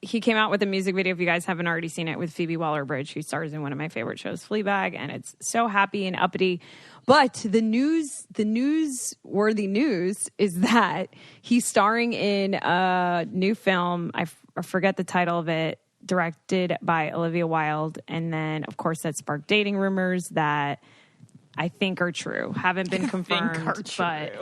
He came out with a music video, if you guys haven't already seen it, with Phoebe Waller-Bridge, who stars in one of my favorite shows, Fleabag, and it's so happy and uppity. But the newsworthy news is that he's starring in a new film. I forget the title of it, directed by Olivia Wilde. And then, of course, that sparked dating rumors that I think are true. Haven't been confirmed, but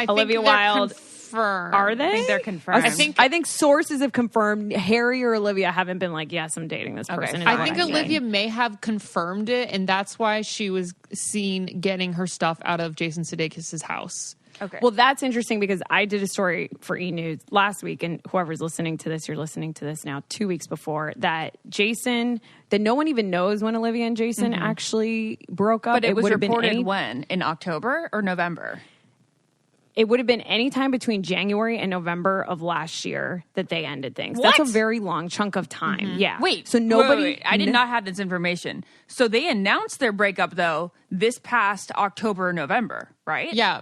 Olivia Wilde. Confirmed. Are they? I think they're confirmed. I think sources have confirmed. Harry or Olivia haven't been like, yes, I'm dating this person. Okay. I think Olivia may have confirmed it, and that's why she was seen getting her stuff out of Jason Sudeikis' house. Okay. Well, that's interesting because I did a story for E! News last week, and whoever's listening to this, you're listening to this now 2 weeks before, that no one even knows when Olivia and Jason actually broke up. But it was would have reported been when? In October or November? It would have been any time between January and November of last year that they ended things. What? That's a very long chunk of time. Yeah. Wait. So nobody. Wait. I did not have this information. So they announced their breakup, though, this past October, November, right? Yeah.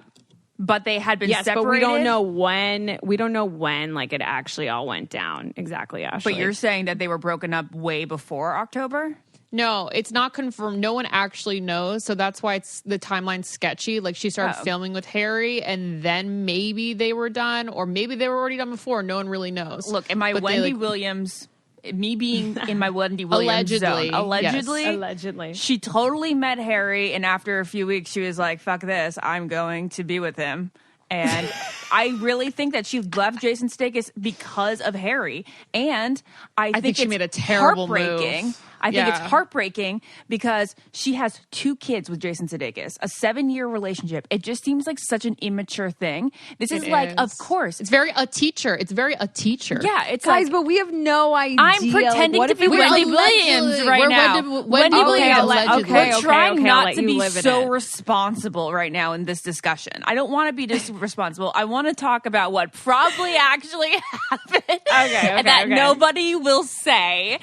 But they had been separated. But we don't know when. We don't know when, like, it actually all went down exactly. Ashley. But you're saying that they were broken up way before October? No, it's not confirmed. No one actually knows, so that's why it's the timeline's sketchy. Like, she started filming with Harry, and then maybe they were done, or maybe they were already done before. No one really knows. Look, in my Williams, me being in my Wendy Williams allegedly, she totally met Harry, and after a few weeks, she was like, "Fuck this, I'm going to be with him." And I really think that she left Jason Sudeikis because of Harry, and I think she it's made a terrible heartbreaking. move. I think it's heartbreaking because she has 2 kids with Jason Sudeikis, a 7-year relationship. It just seems like such an immature thing. This is like, of course. It's very a teacher. Yeah, it's guys, like, but we have no idea. I'm pretending to be Wendy Williams right now. Wendy Williams. We're trying not to be so responsible right now in this discussion. I don't want to be just responsible. I want to talk about what probably actually happened. That nobody will say.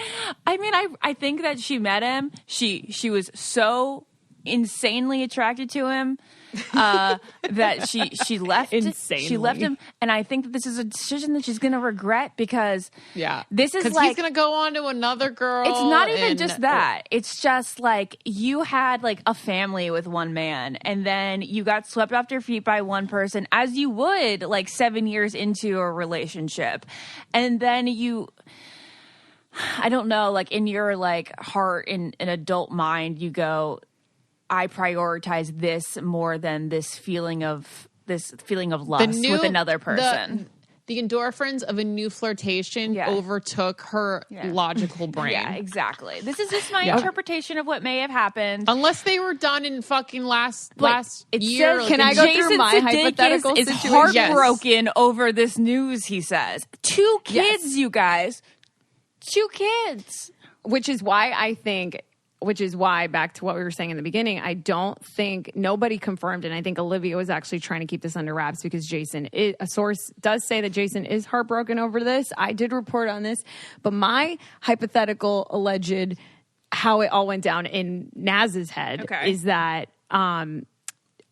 I mean, I think that she met him. She was so insanely attracted to him that she left. Insanely. She left him, and I think that this is a decision that she's going to regret because this is like he's going to go on to another girl. It's not even just that. It's just like you had like a family with one man, and then you got swept off your feet by one person, as you would like 7 years into a relationship, and then I don't know, like in your like heart, in an adult mind, you go, I prioritize this more than this feeling of lust with another person. The endorphins of a new flirtation overtook her logical brain. Yeah, exactly. This is just my interpretation of what may have happened. Unless they were done in fucking last year. Can I go Jason through my Sudeikis hypothetical is situation? heartbroken over this news, he says. 2 kids, you guys. 2 kids. Which is why, back to what we were saying in the beginning, I don't think nobody confirmed, and I think Olivia was actually trying to keep this under wraps because a source does say that Jason is heartbroken over this. I did report on this, but my hypothetical alleged how it all went down in Naz's head is that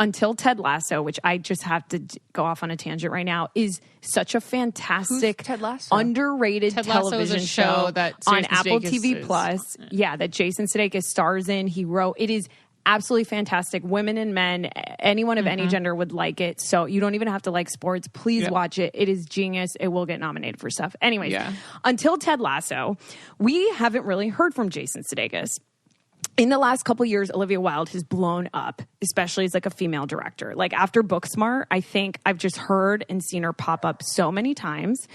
Until Ted Lasso, which I just have to go off on a tangent right now, is such a fantastic, underrated television show that on Apple TV Plus. Yeah, that Jason Sudeikis stars in. He wrote. It is absolutely fantastic. Women and men, anyone of any gender would like it. So you don't even have to like sports. Please watch it. It is genius. It will get nominated for stuff. Anyways, Until Ted Lasso, we haven't really heard from Jason Sudeikis. In the last couple of years, Olivia Wilde has blown up, especially as like a female director. Like after Booksmart, I think I've just heard and seen her pop up so many times.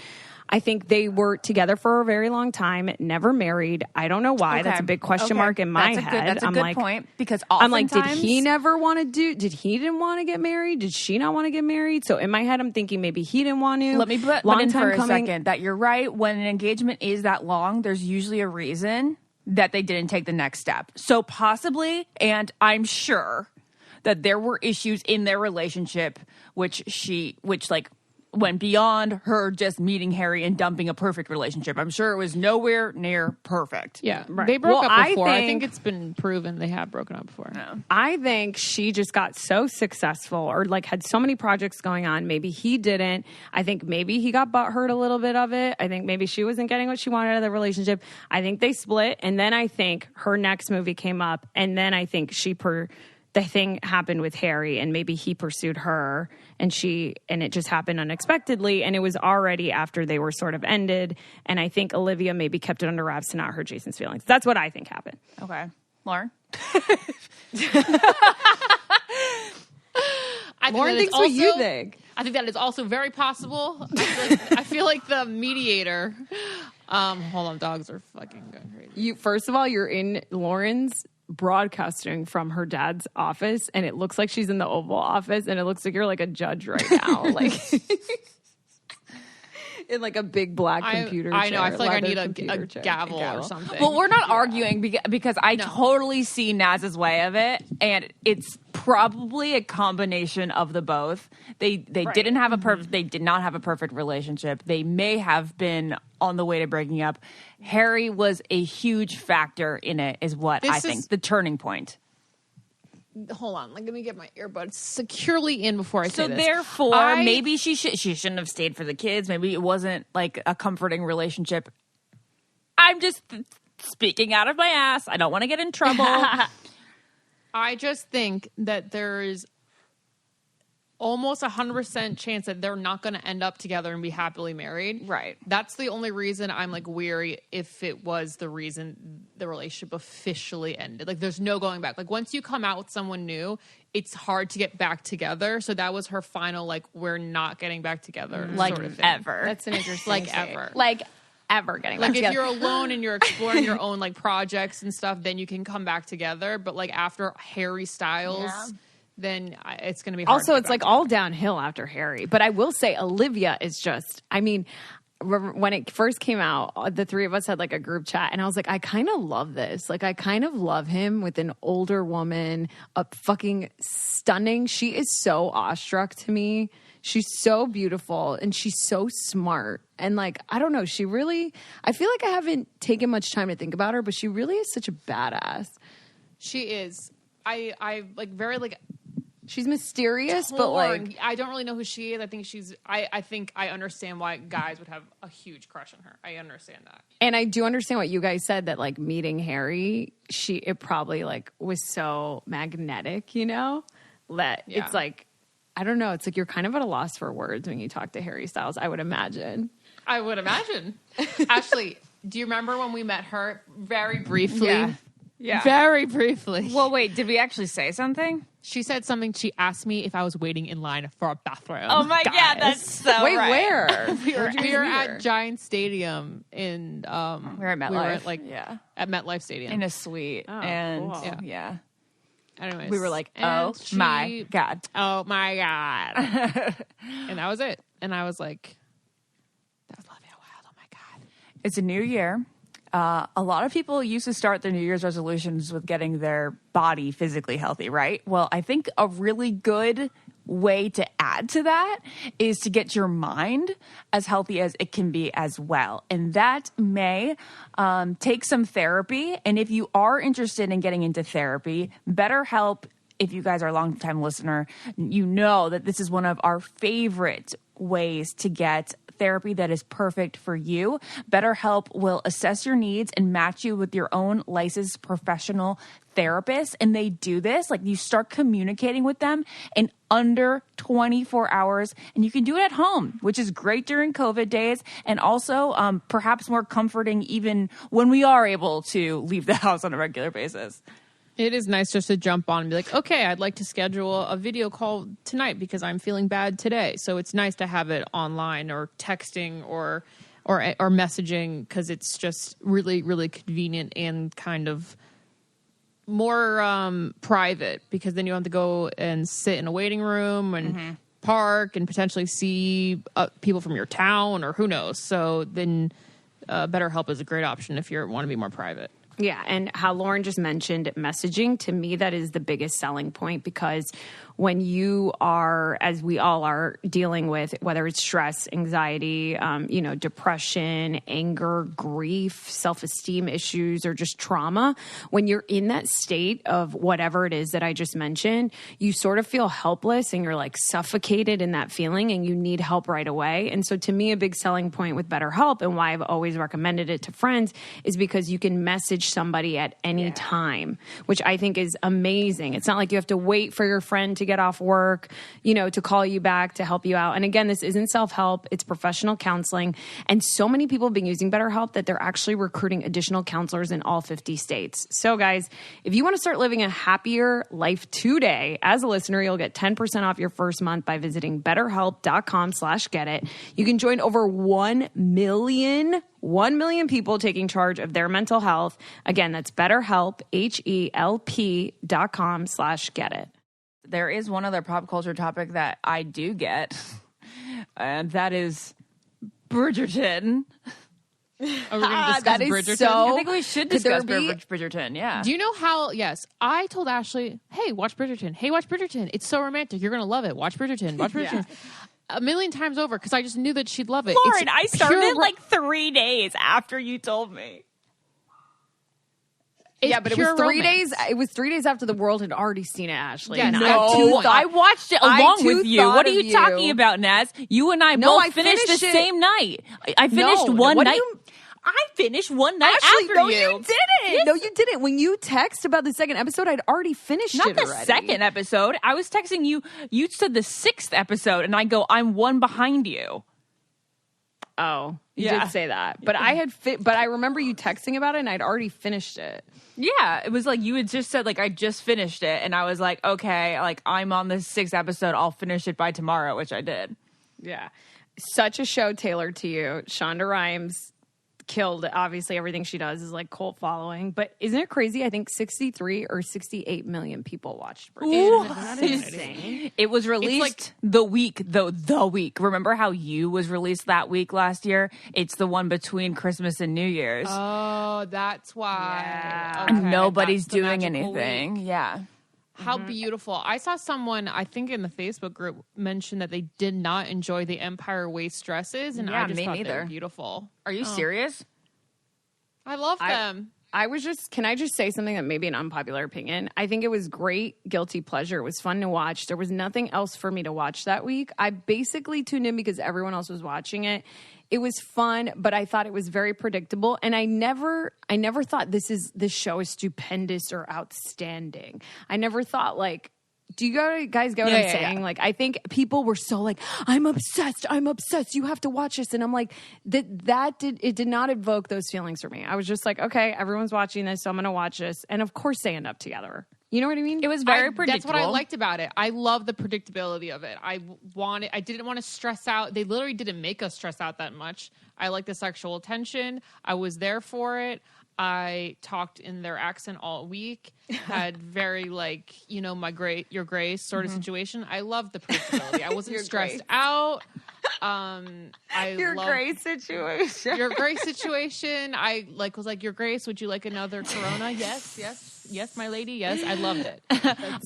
I think they were together for a very long time, never married. I don't know why. That's a big question mark in my head. That's a good point because I'm like, did he never want to did he didn't want to get married? Did she not want to get married? So in my head, I'm thinking maybe he didn't want to. Let me put in for a second that you're right. When an engagement is that long, there's usually a reason that they didn't take the next step. So possibly, and I'm sure that there were issues in their relationship, which went beyond her just meeting Harry and dumping a perfect relationship. I'm sure it was nowhere near perfect. Yeah, Right. they broke Well, up before. I I think think it's been proven they have broken up before. Yeah. I think she just got so successful or like had so many projects going on. Maybe he didn't. I think maybe he got butthurt a little bit of it. I think maybe she wasn't getting what she wanted out of the relationship. I think they split. And then I think her next movie came up. And then I think the thing happened with Harry and maybe he pursued her and it just happened unexpectedly. And it was already after they were sort of ended. And I think Olivia maybe kept it under wraps to not hurt Jason's feelings. That's what I think happened. Okay. Lauren? Lauren thinks what you think. I think that is also very possible. I feel like the mediator. Hold on, dogs are fucking going crazy. First of all, you're in Lauren's broadcasting from her dad's office, and it looks like she's in the Oval Office, and it looks like you're like a judge right now, like in like a big black computer chair. I know. I feel like I need a chair. gavel or something. Well, we're not arguing because I totally see Naz's way of it, and it's probably a combination of the both. They didn't have they did not have a perfect relationship. They may have been on the way to breaking up. Harry was a huge factor in it, is what I think the turning point. Hold on, let me get my earbuds securely in before I say So this. therefore, maybe she shouldn't have stayed for the kids. Maybe it wasn't like a comforting relationship. I'm just speaking out of my ass. I don't want to get in trouble. I just think that there is almost 100% chance that they're not going to end up together and be happily married. Right. That's the only reason I'm like weary if it was the reason the relationship officially ended. Like there's no going back. Like once you come out with someone new, it's hard to get back together. So that was her final, like, we're not getting back together. Like sort of thing. ever. That's an interesting Like state. ever. Like ever getting back Like if together. you're alone and you're exploring your own like projects and stuff, then you can come back together. But like after Harry Styles, then it's going to be hard. Also, to it's get like back all downhill after Harry. But I will say Olivia is just, I mean, when it first came out, the three of us had like a group chat and I was like, I kind of love this. Like, I kind of love him with an older woman, a fucking stunning. She is so awestruck to me. She's so beautiful and she's so smart. And like, I don't know, she really, I feel like I haven't taken much time to think about her, but she really is such a badass. She is. I like very like. She's mysterious, torn. but like, I don't really know who she is. I think she's. I think I understand why guys would have a huge crush on her. I understand that, and I do understand what you guys said that like meeting Harry, it probably like was so magnetic, you know, that it's like, I don't know. It's like you're kind of at a loss for words when you talk to Harry Styles. I would imagine. Ashley, do you remember when we met her very briefly? Yeah. Very briefly. Well, wait, did we actually say something? She said something. She asked me if I was waiting in line for a bathroom. Oh my God, that's so Wait, right. where? We were at Giant Stadium in We were at MetLife. At MetLife Stadium. In a suite. And cool. yeah. Anyways, We were like, and my God. Oh my God. And that was it. And I was like, that was Olivia Wilde. Oh my God. It's a new year. A lot of people used to start their New Year's resolutions with getting their body physically healthy, right? Well, I think a really good way to add to that is to get your mind as healthy as it can be as well. And that may take some therapy. And if you are interested in getting into therapy, BetterHelp, if you guys are a long-time listener, you know that this is one of our favorite ways to get therapy that is perfect for you. BetterHelp will assess your needs and match you with your own licensed professional therapist. And they do this, like you start communicating with them in under 24 hours and you can do it at home, which is great during COVID days. And also perhaps more comforting even when we are able to leave the house on a regular basis. It is nice just to jump on and be like, okay, I'd like to schedule a video call tonight because I'm feeling bad today. So it's nice to have it online or texting or messaging because it's just really, really convenient and kind of more private because then you don't have to go and sit in a waiting room and park and potentially see people from your town or who knows. So then BetterHelp is a great option if you want to be more private. Yeah, and how Lauren just mentioned messaging, to me, that is the biggest selling point because when you are, as we all are, dealing with, whether it's stress, anxiety, depression, anger, grief, self-esteem issues, or just trauma, when you're in that state of whatever it is that I just mentioned, you sort of feel helpless and you're like suffocated in that feeling and you need help right away. And so to me, a big selling point with BetterHelp and why I've always recommended it to friends is because you can message somebody at any time, which I think is amazing. It's not like you have to wait for your friend to get off work, to call you back to help you out. And again, this isn't self-help, it's professional counseling. And so many people have been using BetterHelp that they're actually recruiting additional counselors in all 50 states. So guys, if you want to start living a happier life today, as a listener, you'll get 10% off your first month by visiting betterhelp.com/getit. You can join over 1 million people taking charge of their mental health. Again, that's BetterHelp, HELP.com/getit. There is one other pop culture topic that I do get, and that is Bridgerton. Are we going to discuss Bridgerton? I think we should discuss Bridgerton, yeah. Do you know how, yes, I told Ashley, hey, watch Bridgerton. Hey, watch Bridgerton. It's so romantic. You're going to love it. Watch Bridgerton. Watch Bridgerton. A million times over because I just knew that she'd love it. Lauren, I started like 3 days after you told me. But it was 3 days. It was 3 days after the world had already seen it, Ashley. Yeah, I watched it along with you. What are you talking about, Naz? You and I both finished the same night. I finished one night. I finished one night Ashley, after no, you. you didn't. Yes. No, you didn't. When you text about the second episode, I'd already finished it already. Not the second episode. I was texting you. You said the 6th episode, and I go, I'm one behind you. Oh, you did say that. But I remember you texting about it, and I'd already finished it. Yeah, it was like you had just said, like, I just finished it, and I was like, okay, like, I'm on the 6th episode. I'll finish it by tomorrow, which I did. Yeah. Such a show tailored to you. Shonda Rhimes killed. Obviously, everything she does is like cult following. But isn't it crazy? I think 63 or 68 million people watched Bridgerton. Isn't that insane? It was released the week. Remember how You was released that week last year? It's the one between Christmas and New Year's. Oh, that's why. Yeah. Okay, Nobody's doing anything. Week. Yeah. How beautiful. I saw someone, I think in the Facebook group, mention that they did not enjoy the Empire waist dresses, and I just thought they were beautiful. Are you serious? I love them. Can I just say something that may be an unpopular opinion? I think it was great guilty pleasure. It was fun to watch. There was nothing else for me to watch that week. I basically tuned in because everyone else was watching it. It was fun, but I thought it was very predictable. And I never thought this show is stupendous or outstanding. I never thought like, do you guys get what I'm saying? Yeah. Like, I think people were so like, I'm obsessed. You have to watch this. And I'm like, it did not evoke those feelings for me. I was just like, okay, everyone's watching this, so I'm going to watch this. And of course they end up together. You know what I mean? It was very predictable. That's what I liked about it. I love the predictability of it. I didn't want to stress out. They literally didn't make us stress out that much. I like the sexual tension. I was there for it. I talked in their accent all week. Had very your grace sort of situation. I loved the predictability. I wasn't stressed out. Your grace situation. Your grace situation. I was like, Your Grace, would you like another Corona? Yes, my lady. Yes, I loved it.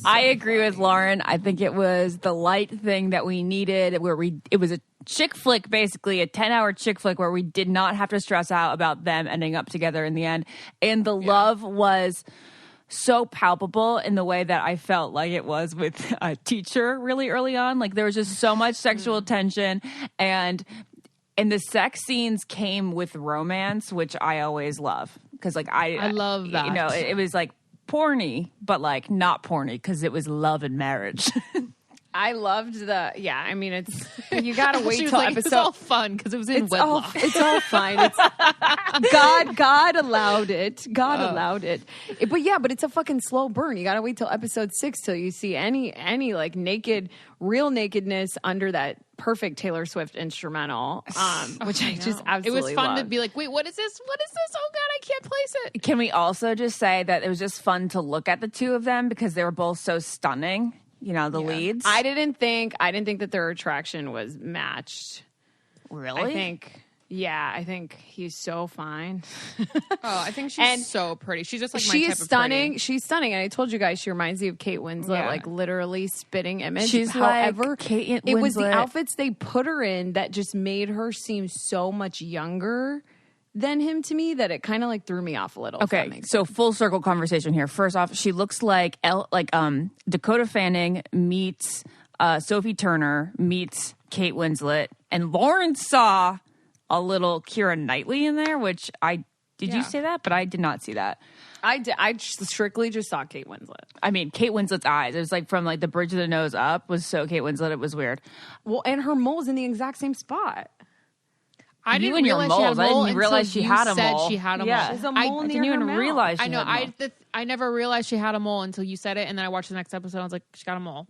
I agree with Lauren. I think it was the light thing that we needed. It was a chick flick, basically a 10-hour chick flick where we did not have to stress out about them ending up together in the end, and the love was so palpable in the way that I felt like it was with a teacher really early on. Like there was just so much sexual tension, and the sex scenes came with romance, which I always love because I love that. It was like porny, but like not porny because it was love and marriage. I loved it's you gotta wait till episode. It's all fun because it was in wedlock. It's all fine. God allowed it. God allowed it. But it's a fucking slow burn. You gotta wait till episode 6 till you see any like real nakedness under that perfect Taylor Swift instrumental, which I just absolutely It was fun loved. to be like, wait, what is this? What is this? Oh God, I can't place it. Can we also just say that it was just fun to look at the two of them because they were both so stunning? The leads. I didn't think that their attraction was matched. Really? I think Yeah, I think he's so fine. I think she's so pretty. She's just like my she type is of stunning. pretty. She's stunning, and I told you guys she reminds me of Kate Winslet, like literally spitting image. She's However, like Kate it was the Winslet. outfits they put her in that just made her seem so much younger than him to me that it kind of like threw me off a little. if that Okay, makes so full circle conversation here. First off, she looks like Dakota Fanning meets Sophie Turner meets Kate Winslet, and Lauren saw a little Keira Knightley in there, which did you say that? But I did not see that. I strictly just saw Kate Winslet. I mean, Kate Winslet's eyes. It was like from like the bridge of the nose up was so Kate Winslet. It was weird. Well, and her mole's in the exact same spot. I didn't and your realize she had a moles. I mole didn't realize until she you had a said mole. she had a Yeah. mole. There's a I mole near didn't even her mouth. realize she I know. had a mole. I never realized she had a mole until you said it, and then I watched the next episode. I was like, she got a mole.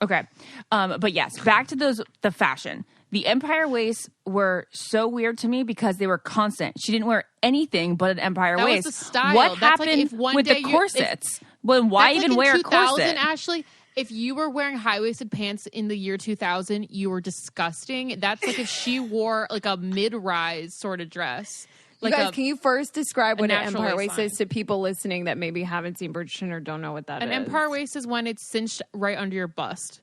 Okay. But yes, back to the fashion. The empire waists were so weird to me because they were constant. She didn't wear anything but an empire That waist. was the style. What That's like happened if one with the day corsets? Well, why That's even like in wear a 2000, corset? Ashley, if you were wearing high-waisted pants in the year 2000, you were disgusting. That's like if she wore like a mid-rise sort of dress. Like You guys, can you first describe what an natural empire waist waistline. is to people listening that maybe haven't seen Bridgerton or don't know what that is? an empire waist is when it's cinched right under your bust.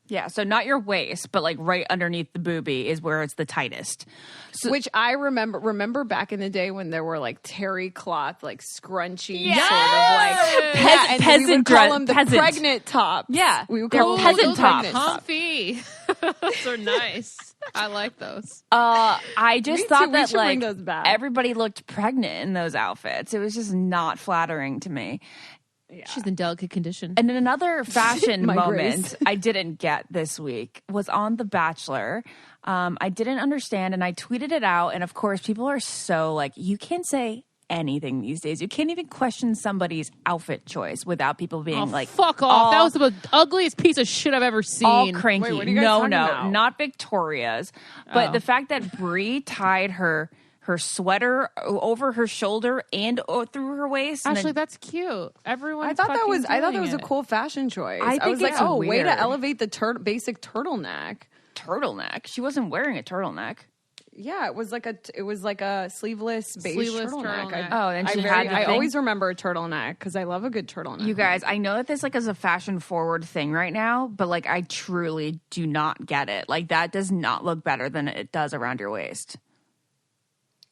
Yeah, so not your waist, but like right underneath the boobie is where it's the tightest. So, Which I remember back in the day when there were like terry cloth, like scrunchy Yes! sort of like and we peasant would call dress- them the peasant. pregnant tops. Yeah, we would they're call them peasant the tops. pregnant tops. Comfy. Those are nice. I like those. I just Me thought too. We that should bring like those back. everybody looked pregnant in those outfits. It was just not flattering to me. She's in delicate condition. And then another fashion My moment Grace. I didn't get this week was on The Bachelor. I didn't understand, and I tweeted it out. And of course, people are so like, you can't say anything these days. You can't even question somebody's outfit choice without people being like, fuck off. That was the ugliest piece of shit I've ever seen. all cranky. Wait, what are you guys No, talking about? not Victoria's. But Oh. the fact that Brie tied her sweater over her shoulder and through her waist. and Actually, then- that's cute. Everyone. I thought that was a cool fashion choice. I think was like, it's oh, way weird. to elevate the basic turtleneck. turtleneck. She wasn't wearing a turtleneck. Yeah, it was like a sleeveless beige Sleeveless turtleneck. turtleneck. Oh, and she had the I thing? always remember a turtleneck because I love a good turtleneck. You guys, I know that this like is a fashion forward thing right now, but like I truly do not get it. Like that does not look better than it does around your waist.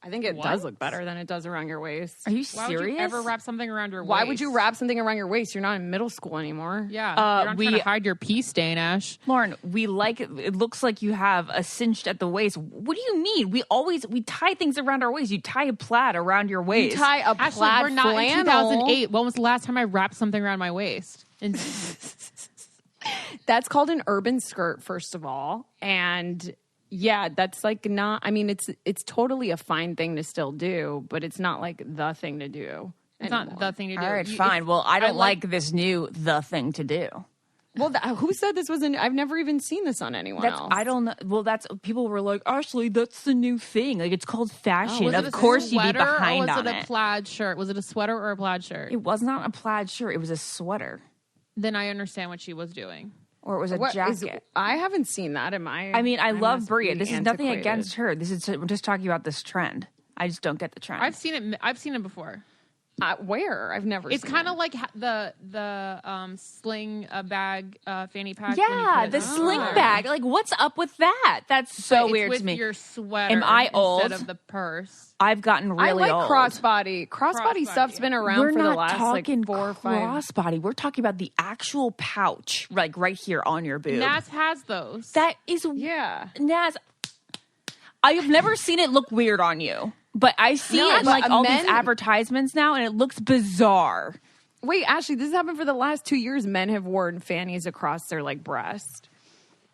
I think it What? does look better than it does around your waist. Are you Why serious? would you ever wrap something around your waist? Why would you wrap something around your waist? You're not in middle school anymore. Yeah, you're not we- trying to hide your pee stain, Ash. Lauren, we like it looks like you have a cinched at the waist. What do you mean? We tie things around our waist. You tie a plaid around your waist. You tie a Ashley, plaid we're not flannel. in 2008. When was the last time I wrapped something around my waist? And That's called an urban skirt, first of all. And yeah, that's like not, I mean, it's totally a fine thing to still do, but it's not like the thing to do. it's anymore. not the thing to do. All right, You- fine. if- Well, I don't like- like this new the thing to do. Well, who said this was I've never even seen this on anyone else. I don't know. Well, that's people were like, Ashley, that's the new thing. Like it's called fashion. Was it Of a course, you'd be sweater behind or was on it a plaid shirt? Was it a sweater or a plaid shirt? It was not a plaid shirt. It was a sweater, Then I understand what she was doing. or it was a What is- jacket. I haven't seen that in my. I mean, I love must Bria. be This is nothing antiquated. against her. We're just talking about this trend. I just don't get the trend. I've seen it before. Where? I've never It's seen kind it. of like the sling bag fanny pack. when you yeah, put the it sling on. bag. Like, what's up with that? That's so It's weird with to me. your sweater. Am I old? instead of the purse? I've gotten really I like old. crossbody. Crossbody stuff's been around We're for not the last like talking 4 or 5. crossbody. We're talking about the actual pouch, like right here on your boob. Nas has those. That is Yeah. Naz. I have never seen it look weird on you, but I see No, it in but like all men- these advertisements now, and it looks bizarre. Wait, Ashley, this has happened for the last 2 years. Men have worn fannies across their like breast.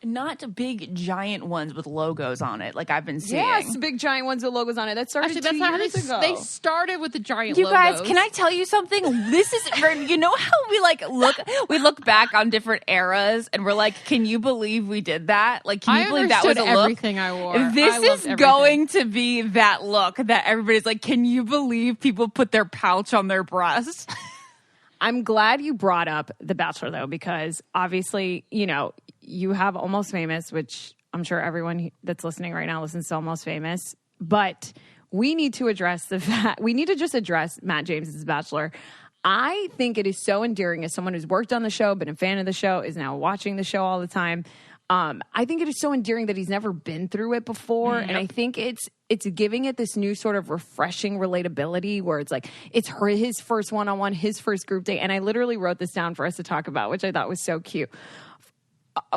Not big giant ones with logos on it, like I've been seeing. Yes, big giant ones with logos on it. That started Actually, 2 that's not how years ago. they started with the giant. You guys, logos. can I tell you something? This is, you know how we look back on different eras and we're like, can you believe we did that? Like, can you I believe that was a understood look? everything I wore. This I is loved everything. going to be that look that everybody's like, can you believe people put their pouch on their breast? I'm glad you brought up The Bachelor, though, because obviously, you know, you have Almost Famous, which I'm sure everyone that's listening right now listens to Almost Famous. But we need to address the fact, we need to just address Matt James's Bachelor. I think it is so endearing as someone who's worked on the show, been a fan of the show, is now watching the show all the time. I think it is so endearing that he's never been through it before. And I think it's giving it this new sort of refreshing relatability where it's like, it's his first one-on-one, his first group date. And I literally wrote this down for us to talk about, which I thought was so cute.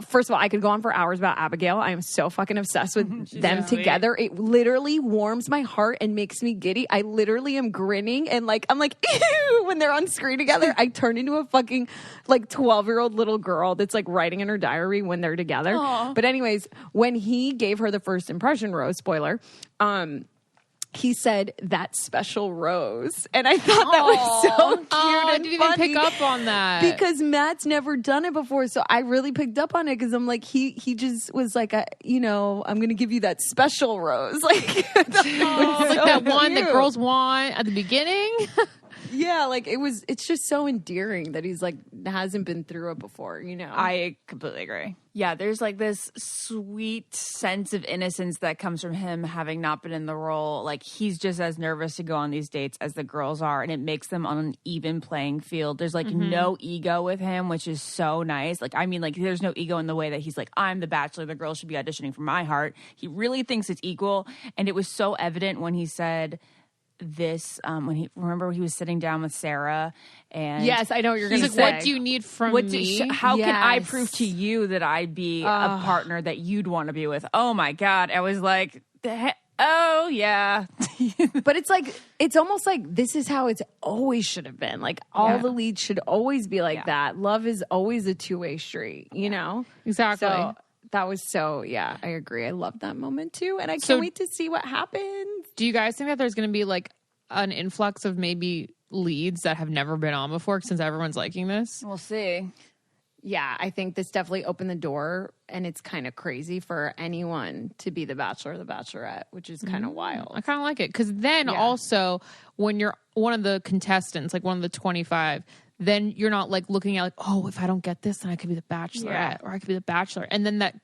First of all, I could go on for hours about Abigail. I am so fucking obsessed with them together. It literally warms my heart and makes me giddy. I literally am grinning and I'm like, ew, when they're on screen together. I turn into a fucking 12-year-old little girl that's writing in her diary when they're together. Aww. But anyways, when he gave her the first impression rose, spoiler, he said that special rose. And I thought that was so cute. I and didn't funny even pick up on that. because Matt's never done it before. So I really picked up on it because I'm like, he just was like, I'm going to give you that special rose. That one that girls want at the beginning. Yeah, it's just so endearing that he's hasn't been through it before, I completely agree. Yeah, there's this sweet sense of innocence that comes from him having not been in the role. He's just as nervous to go on these dates as the girls are, and it makes them on an even playing field. There's no ego with him, which is so nice. There's no ego in the way that he's I'm the bachelor, the girls should be auditioning for my heart. He really thinks it's equal, and it was so evident when he said this when he was sitting down with Sarah, and yes, I know what you're going to say. What do you need from me? How can I prove to you that I'd be a partner that you'd want to be with? Oh my God. I was like, oh yeah. But it's almost this is how it's always should have been. All the leads should always be that. Love is always a two-way street, Exactly. So that was I agree. I love that moment too. And I can't wait to see what happens. Do you guys think that there's going to be an influx of maybe leads that have never been on before since everyone's liking this? We'll see. Yeah, I think this definitely opened the door, and it's kind of crazy for anyone to be the Bachelor or the Bachelorette, which is kind of wild. I kind of like it because then also when you're one of the contestants, one of the 25, then you're not looking at if I don't get this, then I could be the Bachelorette or I could be the Bachelor. And then that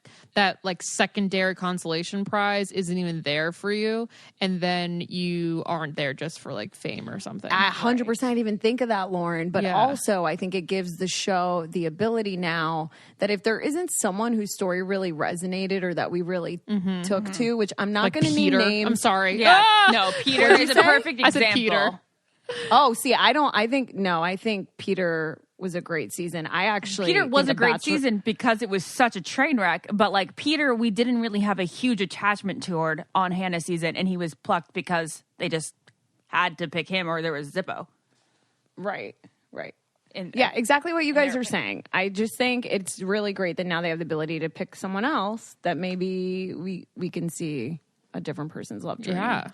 secondary consolation prize isn't even there for you. And then you aren't there just for fame or something. I 100% even think of that, Lauren. But also I think it gives the show the ability now that if there isn't someone whose story really resonated or that we really took to, which I'm not going to name names. I'm sorry. Yeah. No, Peter is a perfect example. I said Peter. Oh, see, I think Peter was a great season. Peter was a great season because it was such a train wreck. But Peter, we didn't really have a huge attachment toward on Hannah's season, and he was plucked because they just had to pick him or there was Zippo. Right. Yeah, exactly what you guys are saying. I just think it's really great that now they have the ability to pick someone else that maybe we can see a different person's love journey. Yeah.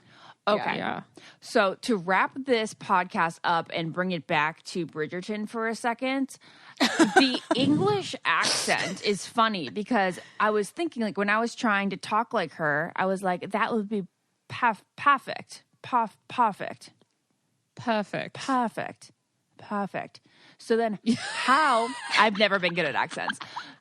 Okay. Yeah. So to wrap this podcast up and bring it back to Bridgerton for a second, the English accent is funny because I was thinking when I was trying to talk like her, I was like, that would be perfect. So then how, I've never been good at accents.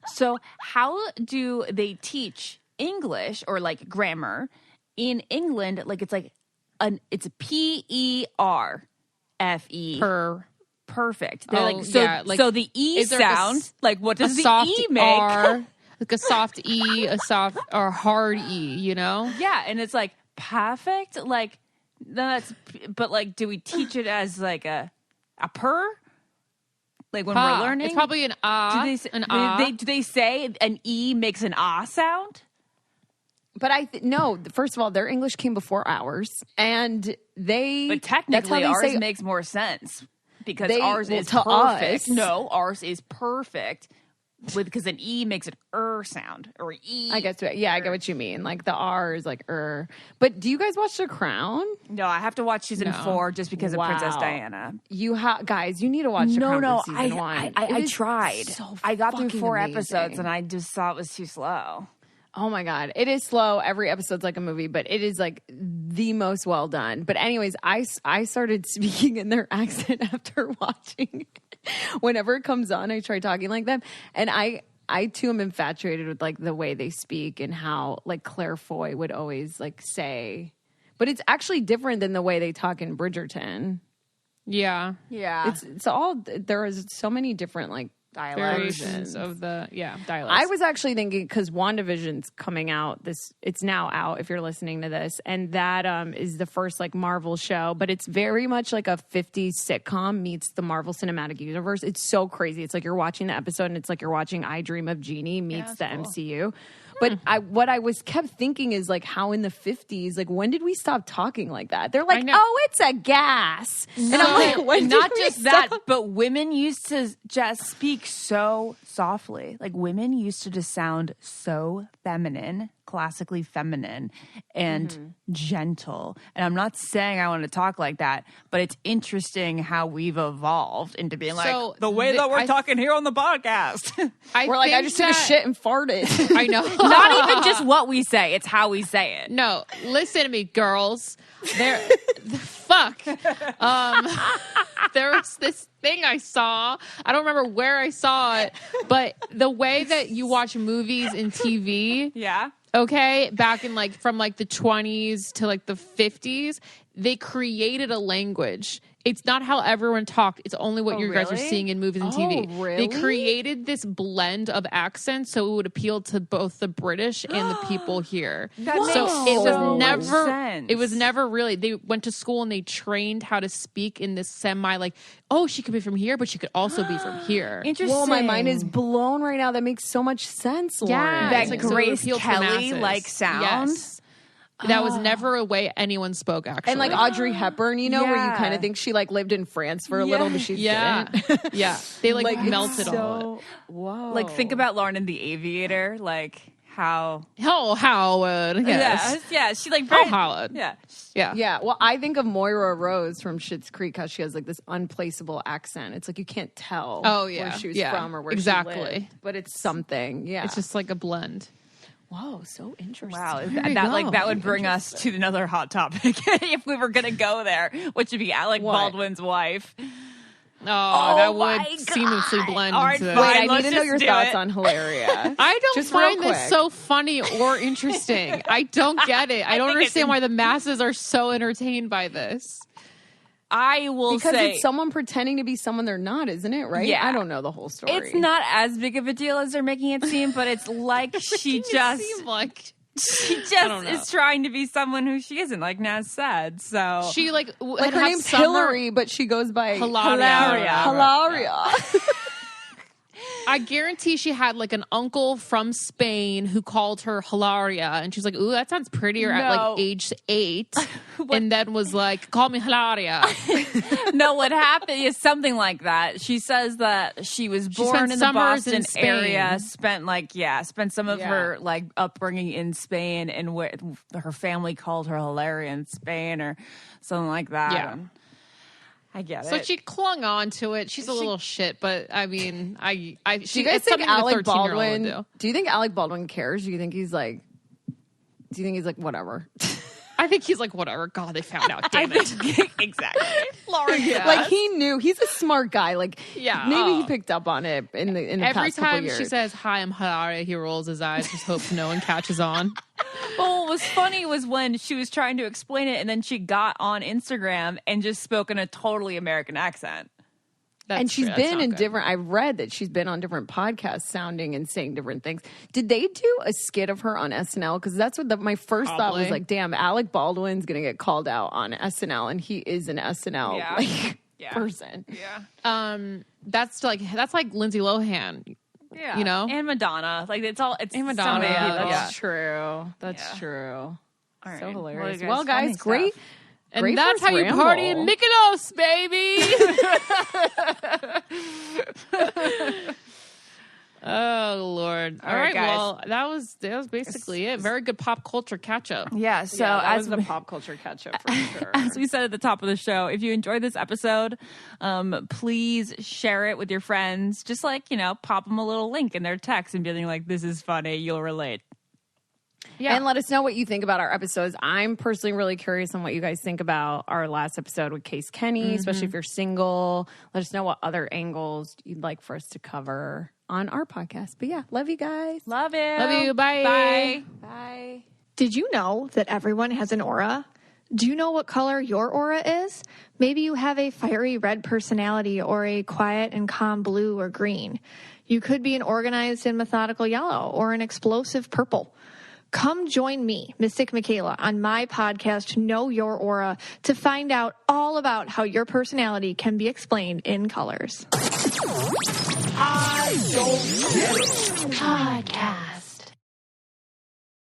So how do they teach English or grammar in England? It's a PERFE. Perfect. They're so the E sound, what does the E make? R, a soft E, a soft or hard E, Yeah, and it's perfect. But do we teach it as a purr? When we're learning? It's probably an ah. Do they say an E makes an ah sound? But no, first of all, their English came before ours, and But technically, ours makes more sense because ours is perfect. No, ours is perfect because an E makes an sound or E. I guess, yeah, I get what you mean. The R is But do you guys watch The Crown? No, I have to watch season 4 just because of Princess Diana. Guys, you need to watch The Crown for season 1. I tried. So I got through 4 amazing. episodes, and I just thought it was too slow. Oh my God. It is slow. Every episode's like a movie, but it is the most well done. But anyways, I started speaking in their accent after watching. Whenever it comes on, I try talking like them. And I too am infatuated with the way they speak and how Claire Foy would always say But it's actually different than the way they talk in Bridgerton. Yeah. Yeah. It's all, there is so many different like Variations of the dialects. I was actually thinking, because WandaVision's coming out, it's now out if you're listening to this, and that is the first like Marvel show, but it's very much like a 50s sitcom meets the Marvel Cinematic Universe. It's so crazy. It's like you're watching the episode and it's like you're watching I Dream of Jeannie meets the MCU. But what I kept thinking is like, how in the 50s, like when did we stop talking like that? They're like, oh, it's a gas. No, and I'm like, when not did we just stop? that, but women used to just speak so softly. Like women used to just sound so feminine, classically feminine and gentle. And I'm not saying I want to talk like that, but it's interesting how we've evolved into being like the way that we're talking here on the podcast. We're like, I just took a shit and farted. I know. Not even just what we say, it's how we say it. No, listen to me, girls. There was this thing I saw. I don't remember where I saw it, but the way that you watch movies and TV, okay, back in like from like the 20s to like the 50s, they created a language. It's not how everyone talked. It's only what you guys are seeing in movies and TV. Really? They created this blend of accents so it would appeal to both the British and the people here. That so makes it was so never sense. it was never really, they went to school and they trained how to speak in this semi like, oh, she could be from here, but she could also be from here. Interesting. Whoa, my mind is blown right now. That makes so much sense, Lauren. Yeah, that it's like so Grace appealed to Kelly masses. like sound. Yes. That was never a way anyone spoke, actually. And like Audrey Hepburn, you know, where you Yeah. kind of think she like lived in France for a little, but she didn't. Yeah. They like Like, melted all of it. Whoa. Like think about Lauren in The Aviator, like how Oh, Howard. Yes. yeah, she like Oh, Howard. yeah. Yeah. Yeah, well, I think of Moira Rose from Schitt's Creek, how she has like this unplaceable accent. It's like you can't tell where she was from or where she lived, but it's something. Yeah, It's just like a blend. whoa, so interesting. Wow, There you that go. like that would bring us to another hot topic if we were gonna go there, which would be Alec Baldwin's wife. Oh, that would my seamlessly God. blend All right, into fine. Wait, I let's need to know just your do thoughts it. on Hilaria. I don't Just real find this quick. so funny or interesting. I don't get it. I don't think it's understand why the masses are so entertained by this. I will Because say it's someone pretending to be someone they're not, isn't it? Right? Yeah. I don't know the whole story. it's not as big of a deal as they're making it seem, but it's like she just Seem like just is trying to be someone who she isn't, like Naz said. So she like like her name's Hillary, but she goes by Hilaria. Hilaria. I guarantee she had like an uncle from Spain who called her Hilaria, and she's like, "Ooh, that sounds prettier at No. like age 8," and then was like, "Call me Hilaria." no, what happened is something like that. She says that she was born spent in the summers Boston in Spain. area, spent some of her like upbringing in Spain, and where her family called her Hilaria in Spain or something like that. Yeah. And I get So it. she clung on to it. She's a little shit, but I mean, Do you guys it's think something a Alec 13-year-old would Baldwin? do. Do you think Alec Baldwin cares? Do you think he's like whatever? I think he's like, whatever. God, they found out. Damn it. exactly. Lauren, yeah. Like he knew. He's a smart guy. Like maybe he Oh. picked up on it in the Every past couple time years. she says, "Hi, I'm Hilaria," he rolls his eyes, just hopes no one catches on. Well, what was funny was when she was trying to explain it, and then she got on Instagram and just spoke in a totally American accent. That's and she's true. That's been not in good. different. I've read that she's been on different podcasts, sounding and saying different things. Did they do a skit of her on SNL? Because that's what my first thought was Probably. like. Damn, Alec Baldwin's gonna get called out on SNL, and he is an SNL person. Yeah. That's like Lindsay Lohan. Yeah. You know? And Madonna. Like, it's And Madonna, so many yeah, people. That's true. That's Yeah. true. All right. So hilarious. Well, Well, guys, funny great. stuff. And Great that's first how you ramble. party in Mykonos, baby. Oh Lord! All right, guys. well, that was basically it. Very good pop culture catch up. Yeah. So that as was the pop culture catch up for sure. as we said at the top of the show, if you enjoyed this episode, please share it with your friends. Just like, pop them a little link in their text and being like, this is funny. You'll relate. Yeah. And let us know what you think about our episodes. I'm personally really curious on what you guys think about our last episode with Case Kenny, especially if you're single. Let us know what other angles you'd like for us to cover on our podcast. But yeah, love you guys. Love it. Love you. Bye. Bye. Bye. Did you know that everyone has an aura? Do you know what color your aura is? Maybe you have a fiery red personality or a quiet and calm blue or green. You could be an organized and methodical yellow or an explosive purple. Come join me, Mystic Michaela, on my podcast, Know Your Aura, to find out all about how your personality can be explained in colors. I don't get it. Podcast.